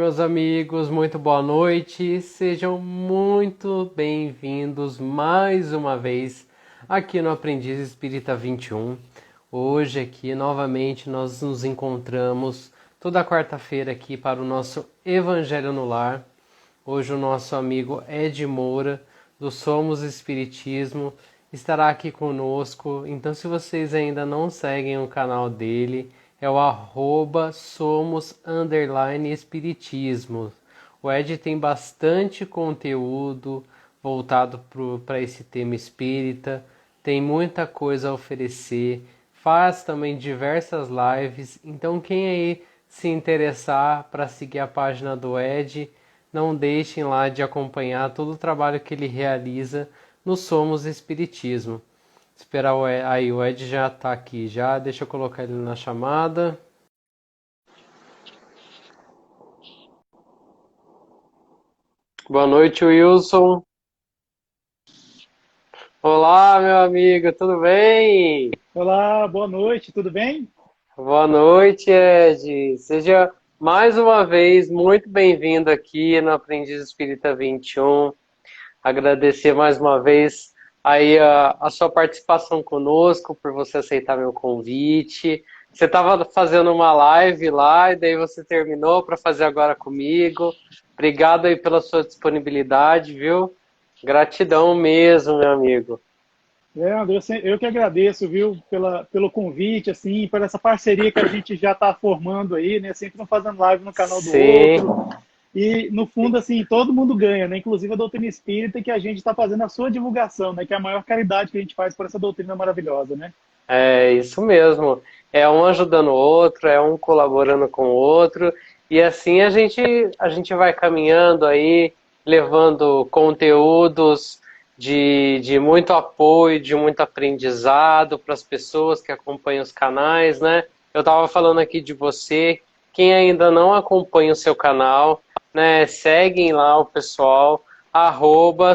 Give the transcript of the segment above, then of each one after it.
Meus amigos, muito boa noite. Sejam muito bem-vindos mais uma vez aqui no Aprendiz Espírita 21. Hoje aqui novamente nós nos encontramos toda quarta-feira aqui para o nosso Evangelho no Lar. Hoje o nosso amigo Ed Moura do Somos Espiritismo estará aqui conosco. Então, se vocês ainda não seguem o canal dele, é o @somos_espiritismo. O Ed tem bastante conteúdo voltado para esse tema espírita, tem muita coisa a oferecer, faz também diversas lives. Então, quem aí se interessar para seguir a página do Ed, não deixem lá de acompanhar todo o trabalho que ele realiza no Somos Espiritismo. Esperar o Ed, aí o Ed já está aqui já, deixa eu colocar ele na chamada. Boa noite, Wilson. Olá, meu amigo, tudo bem? Olá, boa noite, tudo bem? Boa noite, Ed. Seja mais uma vez muito bem-vindo aqui no Aprendiz Espírita 21. Agradecer mais uma vez aí a sua participação conosco, por você aceitar meu convite. Você estava fazendo uma live lá e daí você terminou para fazer agora comigo. Obrigado aí pela sua disponibilidade, viu? Gratidão mesmo, meu amigo. André, eu que agradeço, viu, pelo convite, assim, por essa parceria que a gente já está formando aí, né? Sempre um fazendo live no canal do Sim, outro. E, no fundo, assim, todo mundo ganha, né? Inclusive a doutrina espírita, que a gente está fazendo a sua divulgação, né? Que é a maior caridade que a gente faz por essa doutrina maravilhosa, né? é isso mesmo. É um ajudando o outro, é um colaborando com o outro, e assim a gente vai caminhando aí, levando conteúdos de muito apoio, de muito aprendizado para as pessoas que acompanham os canais, né? Eu estava falando aqui de você, quem ainda não acompanha o seu canal, né? Seguem lá o pessoal,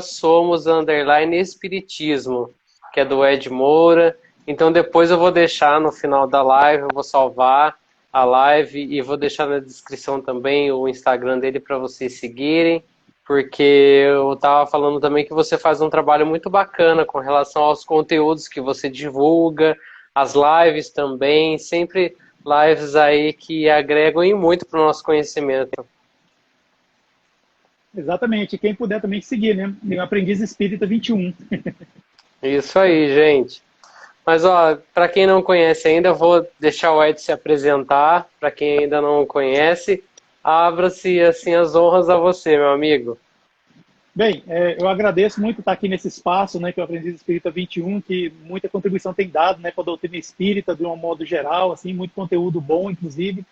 @somos_espiritismo, que é do Ed Moura. Então depois eu vou deixar no final da live, eu vou salvar a live e vou deixar na descrição também o Instagram dele para vocês seguirem, porque eu estava falando também que você faz um trabalho muito bacana com relação aos conteúdos que você divulga, as lives também, sempre lives aí que agregam e muito para o nosso conhecimento. Exatamente. Quem puder também seguir, né? Meu Aprendiz Espírita 21. Isso aí, gente. Mas ó, para quem não conhece ainda, eu vou deixar o Ed se apresentar. Para quem ainda não conhece, abra-se assim as honras a você, meu amigo. Bem, eu agradeço muito estar aqui nesse espaço, né, que é o Aprendiz Espírita 21, que muita contribuição tem dado, né, para a doutrina espírita, de um modo geral, assim, muito conteúdo bom, inclusive.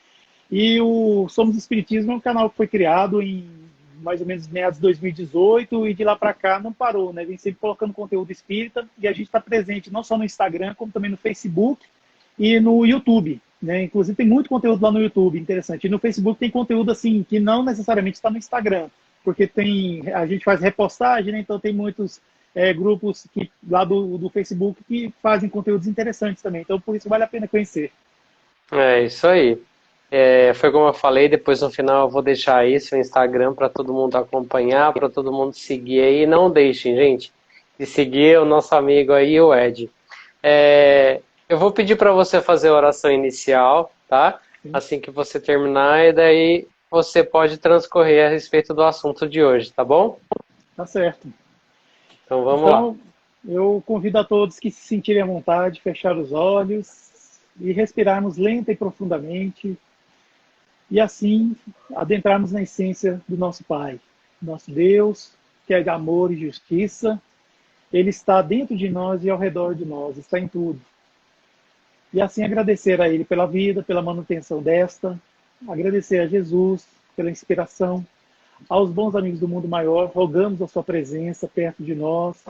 E o Somos Espiritismo é um canal que foi criado em mais ou menos meados de 2018 e de lá para cá não parou, né? Vem sempre colocando conteúdo espírita e a gente está presente não só no Instagram, como também no Facebook e no YouTube, né? Inclusive tem muito conteúdo lá no YouTube, interessante. E no Facebook tem conteúdo assim que não necessariamente está no Instagram, porque tem a gente faz repostagem, né? Então tem muitos grupos lá do Facebook que fazem conteúdos interessantes também. Então por isso vale a pena conhecer. É isso aí. É, foi como eu falei, depois no final eu vou deixar aí seu Instagram para todo mundo acompanhar, para todo mundo seguir aí. Não deixem, gente, de seguir o nosso amigo aí, o Ed. É, eu vou pedir para você fazer a oração inicial, tá? Assim que você terminar, e daí você pode transcorrer a respeito do assunto de hoje, tá bom? Tá certo. Então vamos lá. Então, eu convido a todos que se sentirem à vontade, fechar os olhos e respirarmos lenta e profundamente, e assim adentrarmos na essência do nosso Pai, nosso Deus, que é de amor e justiça. Ele está dentro de nós e ao redor de nós, está em tudo. E assim agradecer a Ele pela vida, pela manutenção desta, agradecer a Jesus pela inspiração, aos bons amigos do mundo maior, rogamos a sua presença perto de nós,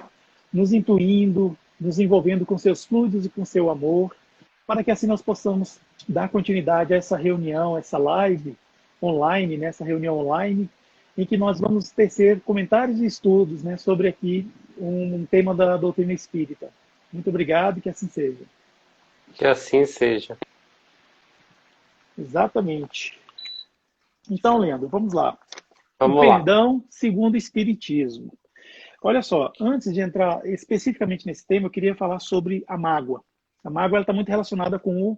nos intuindo, nos envolvendo com seus fluidos e com seu amor, para que assim nós possamos dar continuidade a essa reunião, essa live online, nessa reunião online, em que nós vamos tecer comentários e estudos, né, sobre aqui um tema da doutrina espírita. Muito obrigado e que assim seja. Que assim seja. Exatamente. Então, Leandro, vamos lá. O Vamos lá. perdão segundo o Espiritismo. Olha só, antes de entrar especificamente nesse tema, eu queria falar sobre a mágoa. A mágoa está muito relacionada com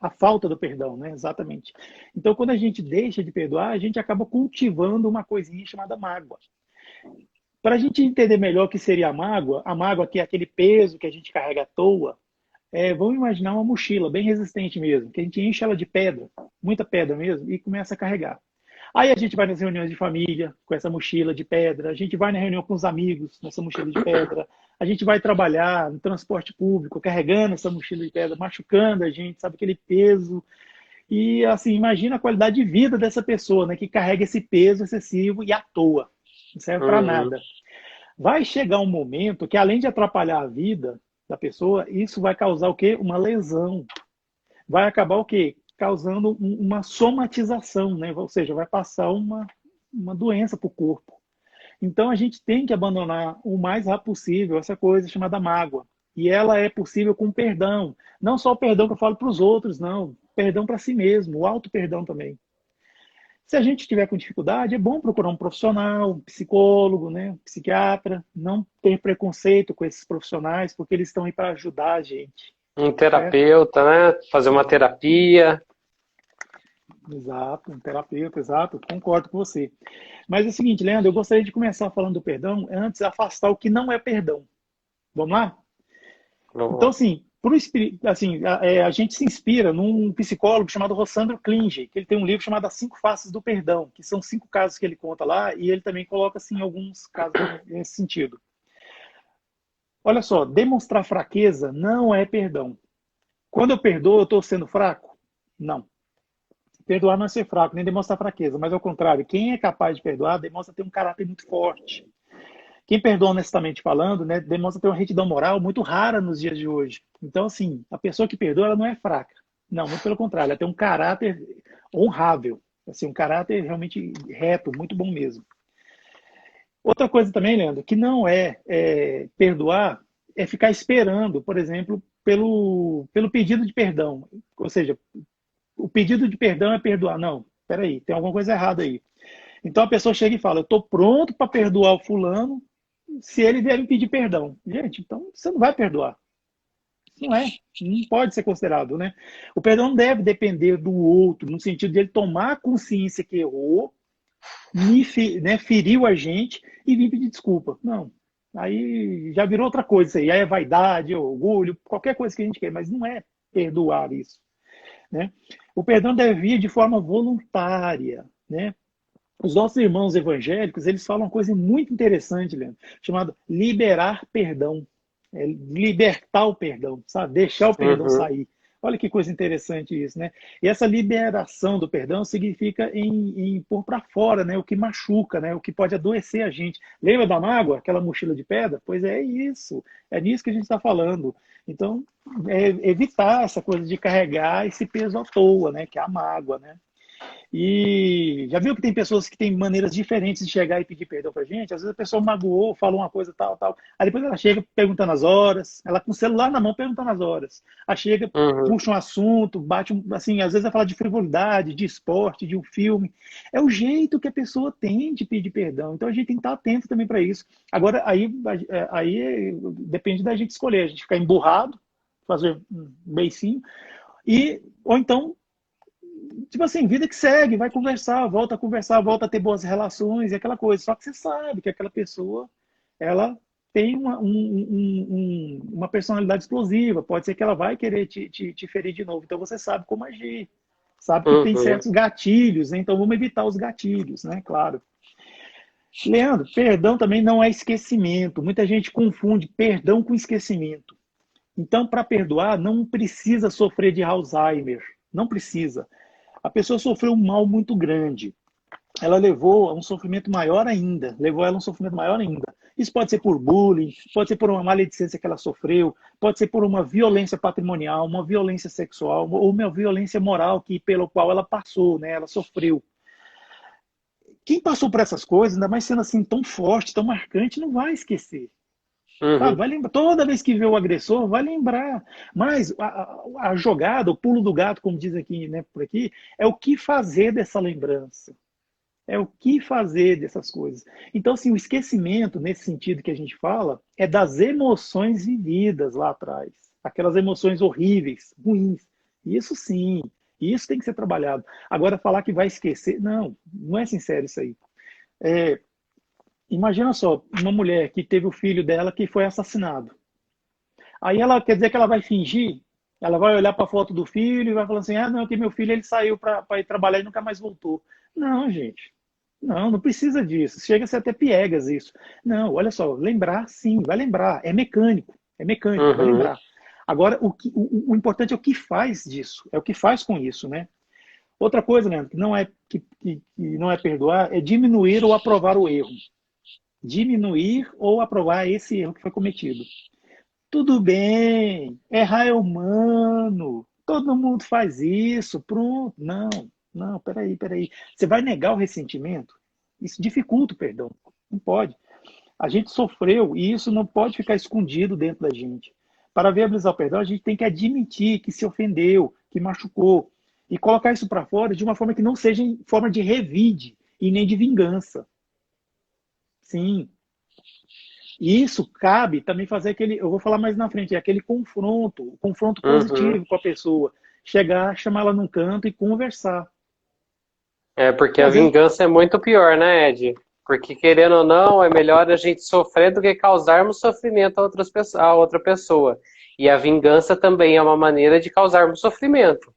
a falta do perdão, né? Exatamente. Então, quando a gente deixa de perdoar, a gente acaba cultivando uma coisinha chamada mágoa. Para a gente entender melhor o que seria a mágoa que é aquele peso que a gente carrega à toa, vamos imaginar uma mochila bem resistente mesmo, que a gente enche ela de pedra, muita pedra mesmo, e começa a carregar. Aí a gente vai nas reuniões de família com essa mochila de pedra, a gente vai na reunião com os amigos nessa mochila de pedra, a gente vai trabalhar no transporte público carregando essa mochila de pedra, machucando a gente, sabe, aquele peso. E assim, imagina a qualidade de vida dessa pessoa, né, que carrega esse peso excessivo e à toa, não serve para Uhum. nada. Vai chegar um momento que, além de atrapalhar a vida da pessoa, isso vai causar o quê? Uma lesão. Vai acabar o quê? Causando uma somatização, né? Ou seja, vai passar uma doença para o corpo. Então a gente tem que abandonar o mais rápido possível essa coisa chamada mágoa. E ela é possível com perdão. Não só o perdão que eu falo para os outros, não. Perdão para si mesmo, o auto-perdão também. Se a gente tiver com dificuldade, é bom procurar um profissional, um psicólogo, né, um psiquiatra, não ter preconceito com esses profissionais, porque eles estão aí para ajudar a gente, Um certo? terapeuta, né? Fazer uma terapia. Exato, um terapeuta, exato, concordo com você. Mas é o seguinte, Leandro, eu gostaria de começar falando do perdão, antes afastar o que não é perdão. Vamos lá? Vamos Então, lá. assim, a gente se inspira num psicólogo chamado Rossandro Klinge, que ele tem um livro chamado As Cinco Faces do Perdão, que são 5 casos que ele conta lá, e ele também coloca assim, alguns casos nesse sentido. Olha só, demonstrar fraqueza não é perdão. Quando eu perdoo, eu estou sendo fraco? Não. Perdoar não é ser fraco, nem demonstrar fraqueza, mas ao contrário, quem é capaz de perdoar demonstra ter um caráter muito forte. Quem perdoa honestamente falando, né, demonstra ter uma retidão moral muito rara nos dias de hoje. Então, assim, a pessoa que perdoa, ela não é fraca. Não, muito pelo contrário, ela tem um caráter honrável, assim, um caráter realmente reto, muito bom mesmo. Outra coisa também, Leandro, que não perdoar, é ficar esperando, por exemplo, pelo pedido de perdão. Ou seja, o pedido de perdão é perdoar. Não, peraí, tem alguma coisa errada aí. Então a pessoa chega e fala: eu estou pronto para perdoar o fulano se ele vier me pedir perdão. Gente, então você não vai perdoar. Não é, não pode ser considerado, né? O perdão não deve depender do outro, no sentido de ele tomar consciência que errou, né, feriu a gente e vir pedir desculpa. Não. Aí já virou outra coisa isso aí. Aí é vaidade, orgulho, qualquer coisa que a gente quer, mas não é perdoar isso, né? O perdão deve vir de forma voluntária, né? Os nossos irmãos evangélicos, eles falam uma coisa muito interessante, Leandro, chamada liberar perdão. Libertar o perdão, sabe? Deixar o perdão Uhum. sair. Olha que coisa interessante isso, né? E essa liberação do perdão significa em pôr para fora, né? O que machuca, né? O que pode adoecer a gente. Lembra da mágoa, aquela mochila de pedra? Pois é isso. É nisso que a gente está falando. Então, evitar essa coisa de carregar esse peso à toa, né? Que é a mágoa, né? E já viu que tem pessoas que têm maneiras diferentes de chegar e pedir perdão pra gente? Às vezes a pessoa magoou, falou uma coisa tal, tal. Aí depois ela chega perguntando as horas, ela com o celular na mão perguntando as horas. Aí chega, Uhum. puxa um assunto, bate assim, às vezes vai falar de frivolidade, de esporte, de um filme. É o jeito que a pessoa tem de pedir perdão. Então a gente tem que estar atento também para isso. Agora, aí depende da gente escolher. A gente ficar emburrado, fazer um beicinho, ou então tipo assim, vida que segue, vai conversar, volta a ter boas relações e aquela coisa. Só que você sabe que aquela pessoa, ela tem uma personalidade explosiva. Pode ser que ela vai querer te ferir de novo. Então você sabe como agir. Sabe que tem Uhum. certos gatilhos, né? Então vamos evitar os gatilhos, né? Claro. Leandro, perdão também não é esquecimento. Muita gente confunde perdão com esquecimento. Então, para perdoar, não precisa sofrer de Alzheimer. Não precisa. A pessoa sofreu um mal muito grande. Ela levou a um sofrimento maior ainda. Levou ela a um sofrimento maior ainda. Isso pode ser por bullying, pode ser por uma maledicência que ela sofreu, pode ser por uma violência patrimonial, uma violência sexual, ou uma violência moral pelo qual ela passou, né? Ela sofreu. Quem passou por essas coisas, ainda mais sendo assim tão forte, tão marcante, não vai esquecer. Sabe? Uhum. Vai lembrar. Toda vez que vê o agressor, vai lembrar. Mas a jogada, o pulo do gato, como diz aqui, né, por aqui, é o que fazer dessa lembrança. É o que fazer dessas coisas. Então, assim, o esquecimento, nesse sentido que a gente fala, é das emoções vividas lá atrás. Aquelas emoções horríveis, ruins. Isso sim, isso tem que ser trabalhado. Agora, falar que vai esquecer, não, não é sincero isso aí. É, imagina só, uma mulher que teve o filho dela que foi assassinado. Aí ela quer dizer que ela vai fingir, ela vai olhar para a foto do filho e vai falar assim: ah, não, que meu filho ele saiu para ir trabalhar e nunca mais voltou. Não, gente. Não, não precisa disso. Chega a ser até piegas isso. Não, olha só, lembrar sim, vai lembrar. É mecânico, vai Uhum. lembrar. Agora, o importante é o que faz disso, é o que faz com isso, né? Outra coisa, Leandro, que não é perdoar, é diminuir ou aprovar o erro. Diminuir ou aprovar esse erro que foi cometido. Tudo bem, errar é humano, todo mundo faz isso, pronto. Não, não, peraí. Você vai negar o ressentimento? Isso dificulta o perdão. Não pode. A gente sofreu e isso não pode ficar escondido dentro da gente. Para viabilizar o perdão, a gente tem que admitir que se ofendeu, que machucou, e colocar isso para fora de uma forma que não seja em forma de revide e nem de vingança. Sim, e isso cabe também fazer aquele, eu vou falar mais na frente, é aquele confronto, o confronto Uhum. positivo com a pessoa. Chegar, chamar ela num canto e conversar. É porque Porque a às vezes, vingança é muito pior, né, Ed? Porque querendo ou não, é melhor a gente sofrer do que causarmos sofrimento a a outra pessoa. E a vingança também é uma maneira de causarmos sofrimento.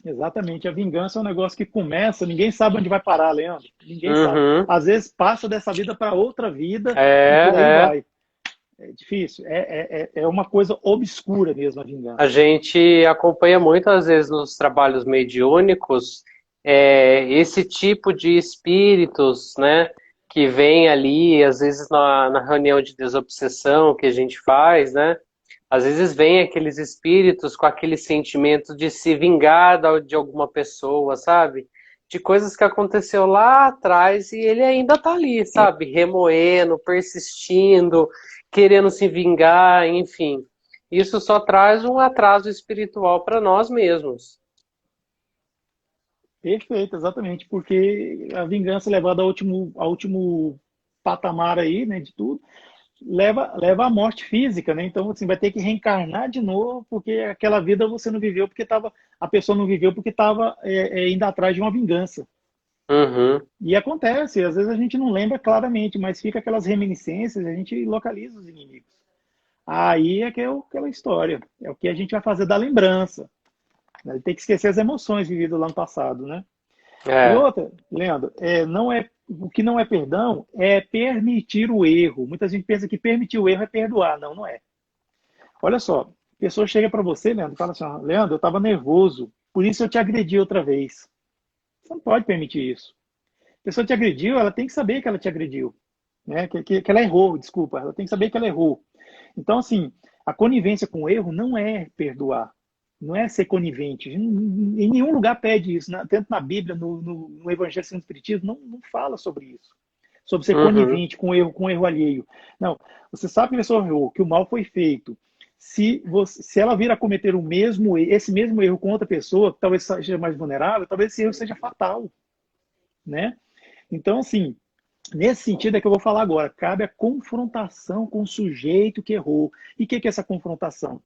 exatamente, a vingança é um negócio que começa, ninguém sabe onde vai parar, Leandro. Ninguém sabe. Uhum. Às vezes passa dessa vida para outra vida e por aí É, é. vai. É difícil, é uma coisa obscura mesmo a A vingança. gente acompanha muitas vezes nos trabalhos mediúnicos esse tipo de espíritos, né, que vem ali, às vezes na reunião de desobsessão que a gente faz, né, às vezes vem aqueles espíritos com aquele sentimento de se vingar de alguma pessoa, sabe? De coisas que aconteceu lá atrás e ele ainda tá ali, sabe? Remoendo, persistindo, querendo se vingar, enfim. Isso só traz um atraso espiritual para nós mesmos. Perfeito, exatamente, porque a vingança levada ao último patamar aí, né, de tudo, leva à morte física, né? Então, assim, vai ter que reencarnar de novo, porque aquela vida você não viveu porque estava, a pessoa não viveu porque estava indo atrás de uma vingança. Uhum. E acontece, às vezes a gente não lembra claramente, mas fica aquelas reminiscências, a gente localiza os inimigos. Aí é que é aquela história, é o que a gente vai fazer da lembrança, né? Tem que esquecer as emoções vividas lá no passado, né? E É. outra, Leandro, não é, o que não é perdão é permitir o erro. Muita gente pensa que permitir o erro é perdoar. Não, não é. Olha só, a pessoa chega para você, Leandro, e fala assim: "Ah, Leandro, eu estava nervoso, por isso eu te agredi outra vez." Você não pode permitir isso. A pessoa te agrediu, ela tem que saber que ela te agrediu, né? Que ela errou, desculpa, ela tem que saber que ela errou. Então, assim, a conivência com o erro não é perdoar, não é ser conivente. Em nenhum lugar pede isso, né? Tanto na Bíblia, no Evangelho segundo o Espiritismo, não fala sobre isso. Sobre ser Uhum. conivente com erro alheio. Não, você sabe que a pessoa errou, que o mal foi feito. Se ela vir a cometer esse mesmo erro com outra pessoa, que talvez seja mais vulnerável, talvez esse erro seja fatal, né? Então, assim, nesse sentido é que eu vou falar agora. Cabe a confrontação com o sujeito que errou. E o que é essa confrontação?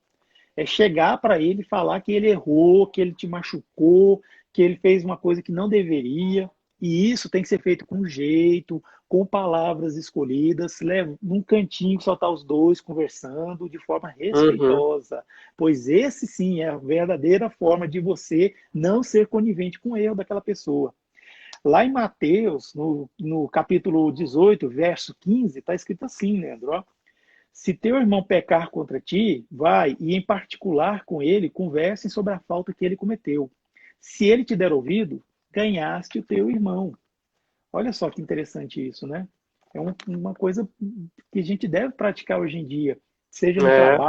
É chegar para ele e falar que ele errou, que ele te machucou, que ele fez uma coisa que não deveria. E isso tem que ser feito com jeito, com palavras escolhidas, num cantinho que só tá os dois conversando de forma Uhum. respeitosa. Pois esse sim é a verdadeira forma de você não ser conivente com o erro daquela pessoa. Lá em Mateus, no capítulo 18, verso 15, está escrito assim, Leandro: ó, se teu irmão pecar contra ti, vai e em particular com ele conversem sobre a falta que ele cometeu. Se ele te der ouvido, ganhaste o teu irmão. Olha só que interessante isso, né? É uma coisa que a gente deve praticar hoje em dia, seja É.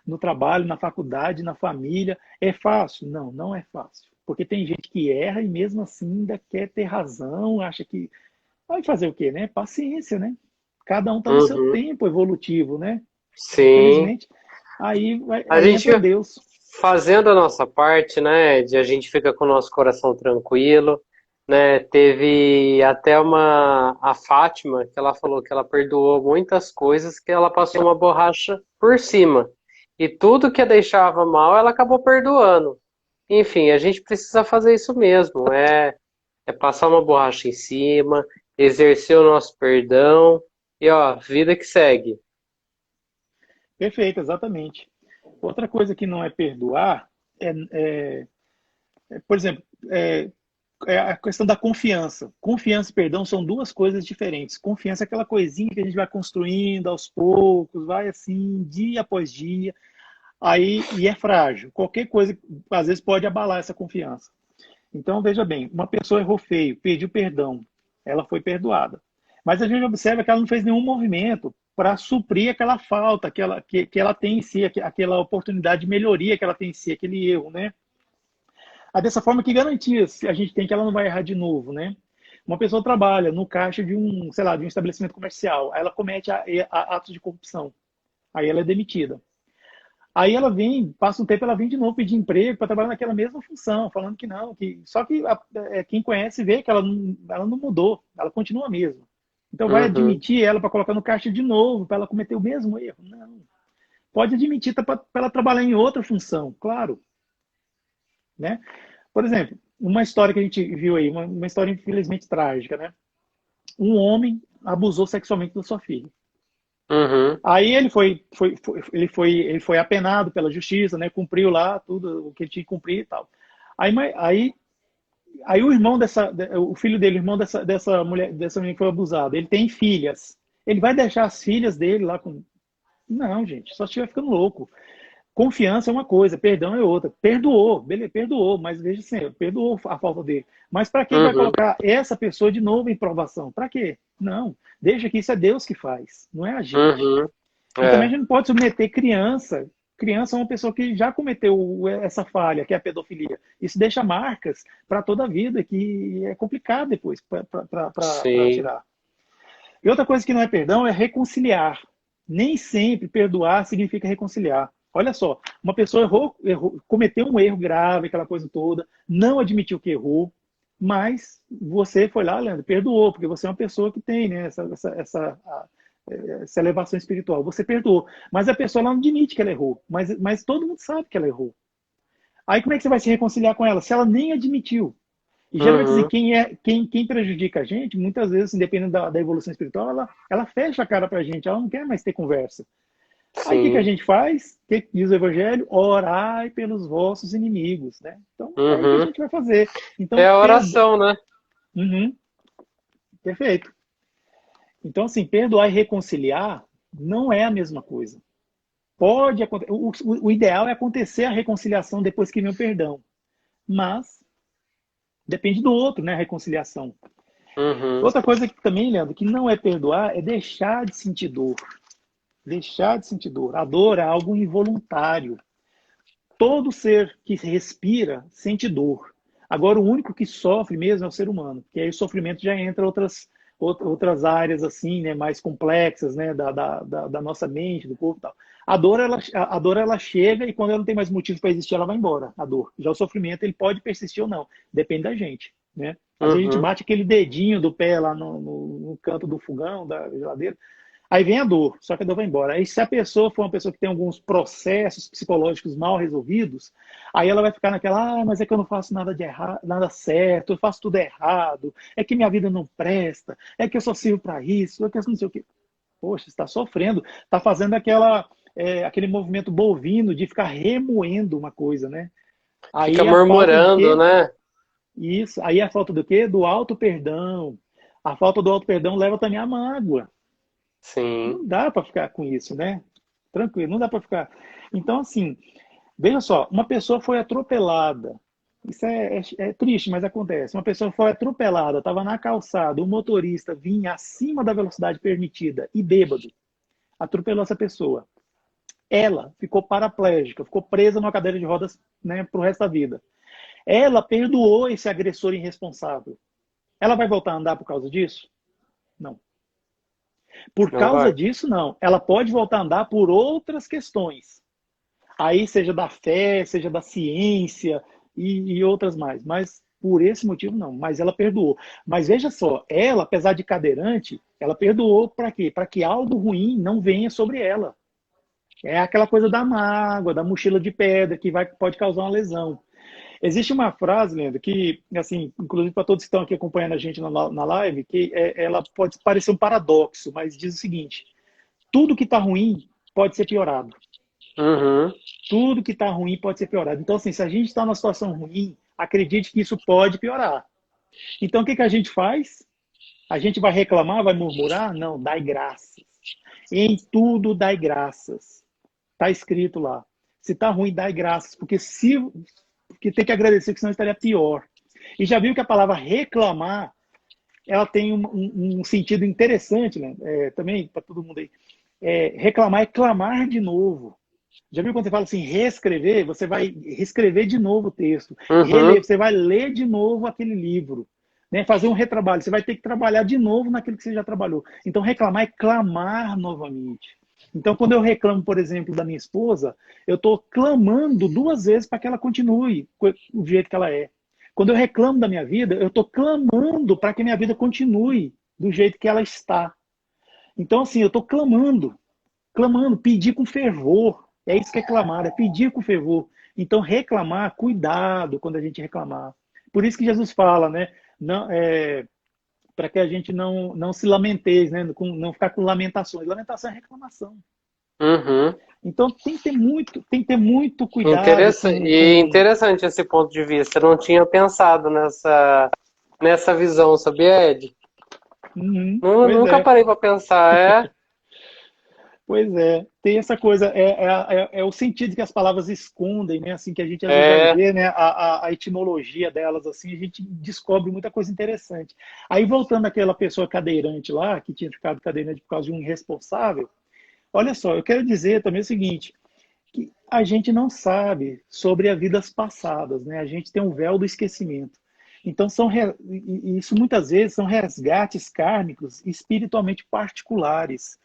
no trabalho, na faculdade, na família. É fácil? Não, não é fácil. Porque tem gente que erra e mesmo assim ainda quer ter razão, acha que vai fazer o quê, né? Paciência, né? Cada um está no seu Uhum. tempo evolutivo, né? Sim. Infelizmente, A aí gente entra Deus. fazendo a nossa parte, né, de a gente fica com o nosso coração tranquilo, né? Teve até a Fátima, que ela falou que ela perdoou muitas coisas, que ela passou uma borracha por cima. E tudo que a deixava mal, ela acabou perdoando. Enfim, a gente precisa fazer isso mesmo, é passar uma borracha em cima, exercer o nosso perdão e ó, vida que segue. Perfeito, exatamente. Outra coisa que não é perdoar por exemplo, é, é a questão da confiança. Confiança e perdão são duas coisas diferentes. Confiança é aquela coisinha que a gente vai construindo aos poucos, vai assim, dia após dia, aí e é frágil. Qualquer coisa, às vezes, pode abalar essa confiança. Então, veja bem, uma pessoa errou feio, pediu perdão, ela foi perdoada. Mas a gente observa que ela não fez nenhum movimento para suprir aquela falta que ela tem em si, aquela oportunidade de melhoria que ela tem em si, aquele erro, né? Aí, dessa forma, que garantias a gente tem que ela não vai errar de novo, né? Uma pessoa trabalha no caixa de um, sei lá, de um estabelecimento comercial, aí ela comete atos de corrupção, aí ela é demitida. Aí ela vem, passa um tempo, ela vem de novo pedir emprego para trabalhar naquela mesma função, falando que não, que só que quem conhece vê que ela não mudou, ela continua a mesma. Então vai Uhum, admitir ela para colocar no caixa de novo, para ela cometer o mesmo erro? Não. Pode admitir para ela trabalhar em outra função, claro, né? Por exemplo, uma história que a gente viu aí, uma história infelizmente trágica, né? Um homem abusou sexualmente da sua filha. uhum, Aí ele foi apenado pela justiça, né? Cumpriu lá tudo o que ele tinha que cumprir e tal. Aí, aí o irmão o filho dele, o irmão dessa mulher que foi abusada, ele tem filhas. Ele vai deixar as filhas dele lá com. Não, gente, só estiver ficando louco. Confiança é uma coisa, perdão é outra. Perdoou, beleza, perdoou, mas veja assim, perdoou a falta dele. Mas para que ele vai uhum, colocar essa pessoa de novo em provação? Para quê? Não, deixa que isso é Deus que faz, não é a gente. uhum. E também a É, gente não pode submeter criança. Criança é uma pessoa que já cometeu essa falha, que é a pedofilia. Isso deixa marcas para toda a vida, que é complicado depois para sim. tirar. E outra coisa que não é perdão é reconciliar. Nem sempre perdoar significa reconciliar. Olha só, uma pessoa cometeu um erro grave, aquela coisa toda, não admitiu que errou, mas você foi lá, Leandro, perdoou, porque você é uma pessoa que tem, né, essa elevação espiritual. Você perdoou, mas a pessoa lá não admite que ela errou, mas todo mundo sabe que ela errou. Aí como é que você vai se reconciliar com ela se ela nem admitiu? E geralmente, assim, Uhum, quem prejudica a gente, muitas vezes, assim, dependendo da evolução espiritual, ela fecha a cara pra gente, ela não quer mais ter conversa. Aí o que a sim. gente faz? O que diz o Evangelho? Orai pelos vossos inimigos, né? Então, é aí que a Uhum. gente vai fazer. É Então, a oração, né? Uhum, perfeito. Então, assim, perdoar e reconciliar não é a mesma coisa. Pode acontecer, o ideal é acontecer a reconciliação depois que vem o perdão, mas depende do outro, né, a reconciliação. Uhum, Outra coisa que também, Leandro, que não é perdoar, é deixar de sentir dor. Deixar de sentir dor. A dor é algo involuntário. Todo ser que respira sente dor. Agora, o único que sofre mesmo é o ser humano, porque aí o sofrimento já entra outras áreas assim, né, mais complexas, né, da nossa mente, do corpo e tal. A dor, ela chega e quando ela não tem mais motivo para existir, ela vai embora, a dor. Já o sofrimento, ele pode persistir ou não, depende da gente, né? Às vezes a gente uhum. bate aquele dedinho do pé lá no canto do fogão, da geladeira, aí vem a dor, só que a dor vai embora. Aí, se a pessoa for uma pessoa que tem alguns processos psicológicos mal resolvidos, aí ela vai ficar naquela, mas é que eu não faço nada de errado, nada certo, eu faço tudo errado, é que minha vida não presta, é que eu só sirvo para isso, é que eu não sei o quê. Poxa, está sofrendo, está fazendo aquele movimento bovino de ficar remoendo uma coisa, né? Fica Aí a falta do murmurando, quê? né? Isso. Aí a falta do quê? Do auto perdão. A falta do auto perdão leva também à mágoa. Sim. Não dá para ficar com isso, né? Tranquilo, não dá para ficar. Então, assim, veja só, uma pessoa foi atropelada. Isso é triste, mas acontece. Uma pessoa foi atropelada, estava na calçada, o motorista vinha acima da velocidade permitida e bêbado, atropelou essa pessoa. Ela ficou paraplégica, ficou presa numa cadeira de rodas, né, para o resto da vida. Ela perdoou esse agressor irresponsável. Ela vai voltar a andar por causa disso? Não. Por Não causa vai. disso, não. Ela pode voltar a andar por outras questões. Aí seja da fé, seja da ciência e outras mais. Mas por esse motivo, não. Mas ela perdoou. Mas veja só, ela, apesar de cadeirante, ela perdoou para quê? Para que algo ruim não venha sobre ela. É aquela coisa da mágoa, da mochila de pedra, que pode causar uma lesão. Existe uma frase, Leandro, que, assim, inclusive para todos que estão aqui acompanhando a gente na live, que ela pode parecer um paradoxo, mas diz o seguinte: tudo que está ruim pode ser piorado. Uhum. Tudo que está ruim pode ser piorado. Então, assim, se a gente está numa situação ruim, acredite que isso pode piorar. Então, o que a gente faz? A gente vai reclamar, vai murmurar? Não, dai graças. Em tudo dai graças. Está escrito lá. Se está ruim, dai graças. Porque tem que agradecer, porque senão estaria pior. E já viu que a palavra reclamar, ela tem um sentido interessante, né? Também, para todo mundo aí. Reclamar é clamar de novo. Já viu quando você fala assim, reescrever? Você vai reescrever de novo o texto. Uhum. Reler, você vai ler de novo aquele livro. Né? Fazer um retrabalho. Você vai ter que trabalhar de novo naquilo que você já trabalhou. Então, reclamar é clamar novamente. Então, quando eu reclamo, por exemplo, da minha esposa, eu estou clamando duas vezes para que ela continue do jeito que ela é. Quando eu reclamo da minha vida, eu estou clamando para que a minha vida continue do jeito que ela está. Então, assim, eu estou clamando, pedir com fervor. É isso que é clamar, é pedir com fervor. Então, reclamar, cuidado quando a gente reclamar. Por isso que Jesus fala, né? Não, para que a gente não se lamenteis, né? Não ficar com lamentações. Lamentação é reclamação. Uhum. Então, tem que ter muito cuidado Interessante esse ponto de vista. Eu não tinha pensado nessa visão, sabia, Ed? Uhum, pois Nunca é. parei para pensar, é? Pois é, tem essa coisa, é o sentido que as palavras escondem, né? Assim, que a gente às vezes vai É. ver, né? A etimologia delas, assim, a gente descobre muita coisa interessante. Aí, voltando àquela pessoa cadeirante lá, que tinha ficado cadeirante por causa de um irresponsável, olha só, eu quero dizer também o seguinte, que a gente não sabe sobre as vidas passadas, né? A gente tem um véu do esquecimento. Então, isso muitas vezes são resgates kármicos espiritualmente particulares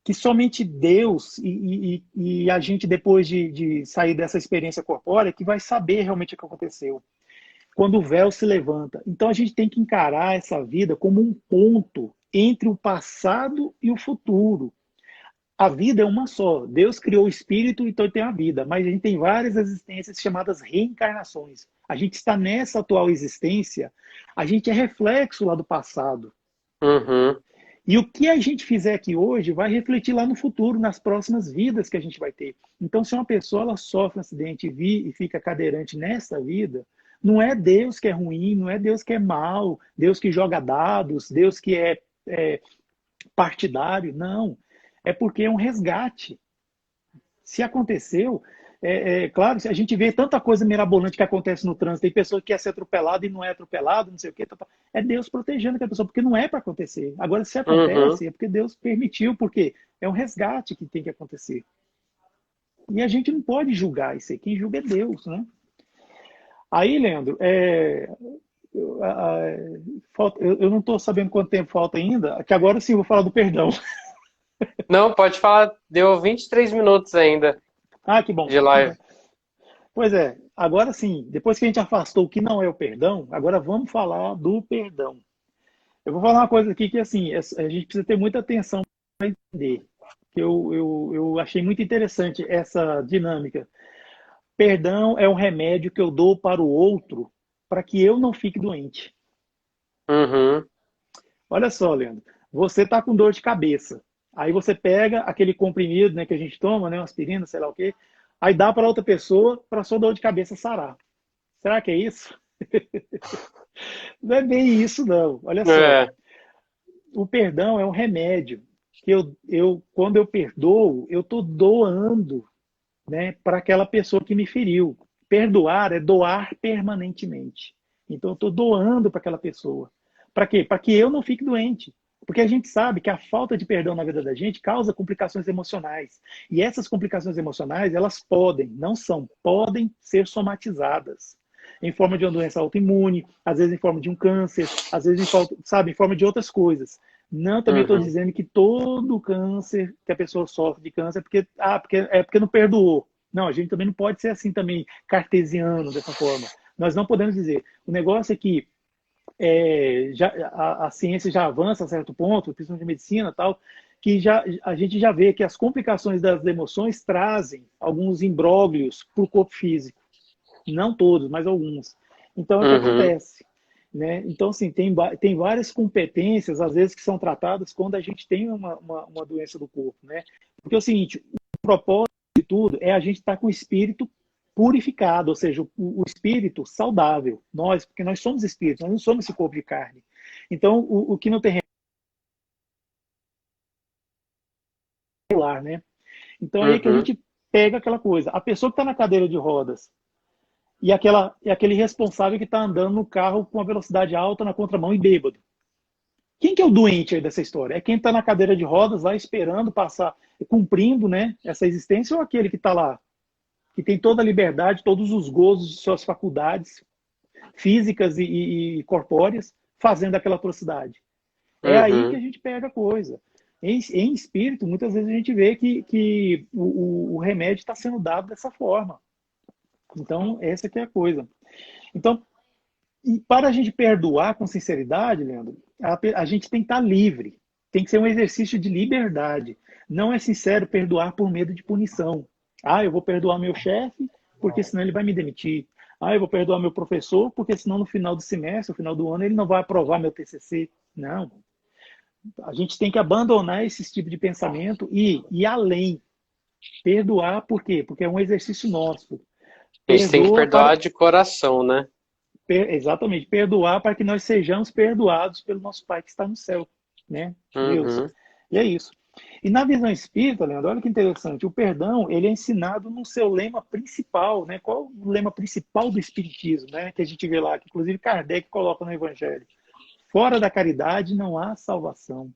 que somente Deus e a gente, depois de sair dessa experiência corpórea, que vai saber realmente o que aconteceu. Quando o véu se levanta. Então a gente tem que encarar essa vida como um ponto entre o passado e o futuro. A vida é uma só. Deus criou o espírito, então tem a vida. Mas a gente tem várias existências chamadas reencarnações. A gente está nessa atual existência, a gente é reflexo lá do passado. Uhum. E o que a gente fizer aqui hoje vai refletir lá no futuro, nas próximas vidas que a gente vai ter. Então, se uma pessoa ela sofre um acidente e fica cadeirante nessa vida, não é Deus que é ruim, não é Deus que é mal, Deus que joga dados, Deus que é partidário, não. É porque é um resgate. Se aconteceu, claro, a gente vê tanta coisa mirabolante que acontece no trânsito, tem pessoa que quer ser atropelada e não é atropelado, não sei o quê, é Deus protegendo aquela pessoa, porque não é para acontecer. Agora, se Uhum. acontece, é porque Deus permitiu, porque é um resgate que tem que acontecer. E a gente não pode julgar isso aí, quem julga é Deus, né? Aí, Leandro, eu não estou sabendo quanto tempo falta ainda, que agora sim eu vou falar do perdão. Não, pode falar. Deu 23 minutos ainda Ah, que bom, de que live. bom. Pois é, agora sim, depois que a gente afastou o que não é o perdão, agora vamos falar do perdão. Eu vou falar uma coisa aqui que assim, a gente precisa ter muita atenção para entender. Que eu achei muito interessante essa dinâmica. Perdão é um remédio que eu dou para o outro para que eu não fique doente. Uhum. Olha só, Leandro, você está com dor de cabeça. Aí você pega aquele comprimido, né, que a gente toma, né, uma aspirina, sei lá o quê, aí dá para outra pessoa para sua dor de cabeça sarar. Será que é isso? Não é bem isso, não. Olha só, É. o perdão é um remédio que quando eu perdoo, eu estou doando, né, para aquela pessoa que me feriu. Perdoar é doar permanentemente. Então, eu estou doando para aquela pessoa. Para quê? Para que eu não fique doente. Porque a gente sabe que a falta de perdão na vida da gente causa complicações emocionais. E essas complicações emocionais, elas podem, não são, podem ser somatizadas. Em forma de uma doença autoimune, às vezes em forma de um câncer, às vezes em forma de outras coisas. Não, também estou Uhum. dizendo que todo câncer que a pessoa sofre de câncer é porque não perdoou. Não, a gente também não pode ser assim também, cartesiano, dessa forma. Nós não podemos dizer. O negócio é que a ciência já avança a certo ponto, principalmente a medicina e tal, que a gente já vê que as complicações das emoções trazem alguns imbróglios para o corpo físico. Não todos, mas alguns. Então, é o que Uhum. acontece. Né? Então, assim, tem várias competências, às vezes, que são tratadas quando a gente tem uma doença do corpo. Né? Porque é o seguinte, o propósito de tudo é a gente estar com o espírito purificado, ou seja, o espírito saudável. Porque nós somos espíritos, nós não somos esse corpo de carne. Então, o que não tem regular, né? Então, aí é que a Uhum. gente pega aquela coisa. A pessoa que está na cadeira de rodas e aquele responsável que está andando no carro com uma velocidade alta na contramão e bêbado. Quem que é o doente aí dessa história? É quem está na cadeira de rodas lá esperando passar, cumprindo, né, essa existência, ou aquele que está lá, que tem toda a liberdade, todos os gozos de suas faculdades físicas e corpóreas, fazendo aquela atrocidade? É aí que a Uhum. gente pega a coisa. Em espírito, muitas vezes a gente vê que o remédio está sendo dado dessa forma. Então, essa que é a coisa. Então, e para a gente perdoar com sinceridade, Leandro, a gente tem que estar livre. Tem que ser um exercício de liberdade. Não é sincero perdoar por medo de punição. Ah, eu vou perdoar meu chefe, porque senão ele vai me demitir. Ah, eu vou perdoar meu professor, porque senão no final do semestre, no final do ano, ele não vai aprovar meu TCC. Não. A gente tem que abandonar esse tipo de pensamento e ir além. Perdoar, por quê? Porque é um exercício nosso. A gente tem que Perdoa para. perdoar de coração, né? Exatamente, perdoar para que nós sejamos perdoados pelo nosso Pai que está no céu, né? Deus. Uhum. E é isso. E na visão espírita, Leandro, olha que interessante, o perdão, ele é ensinado no seu lema principal, né? Qual o lema principal do espiritismo, né? Que a gente vê lá, que inclusive Kardec coloca no Evangelho. Fora da caridade não há salvação.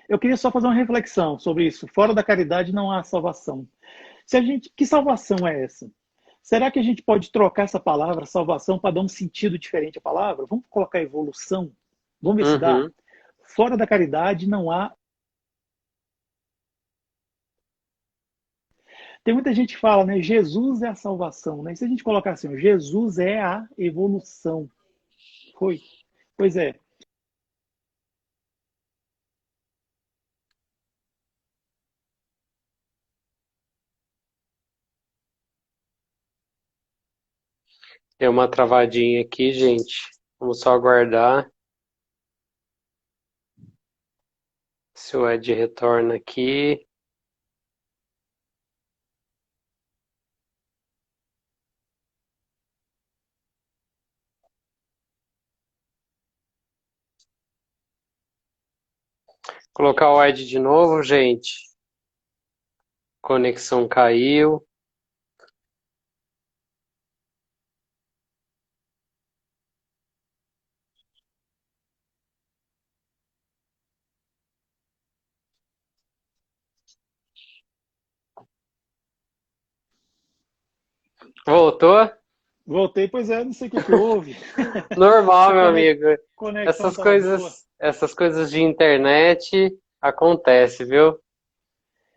Eu queria só fazer uma reflexão sobre isso. Fora da caridade não há salvação. Que salvação é essa? Será que a gente pode trocar essa palavra, salvação, para dar um sentido diferente à palavra? Vamos colocar evolução? Vamos ver se dá? Uhum. Fora da caridade não há. Tem muita gente que fala, né? Jesus é a salvação, né? E se a gente colocar assim, Jesus é a evolução. Foi? Pois é. Deu uma travadinha aqui, gente. Vamos só aguardar se o Ed retorna aqui. Colocar o Ed de novo, gente. Conexão caiu. Voltou? Voltei, pois é, não sei o que que houve. Se Normal, a meu amigo. conexão estava boa. Essas coisas de internet acontece, viu?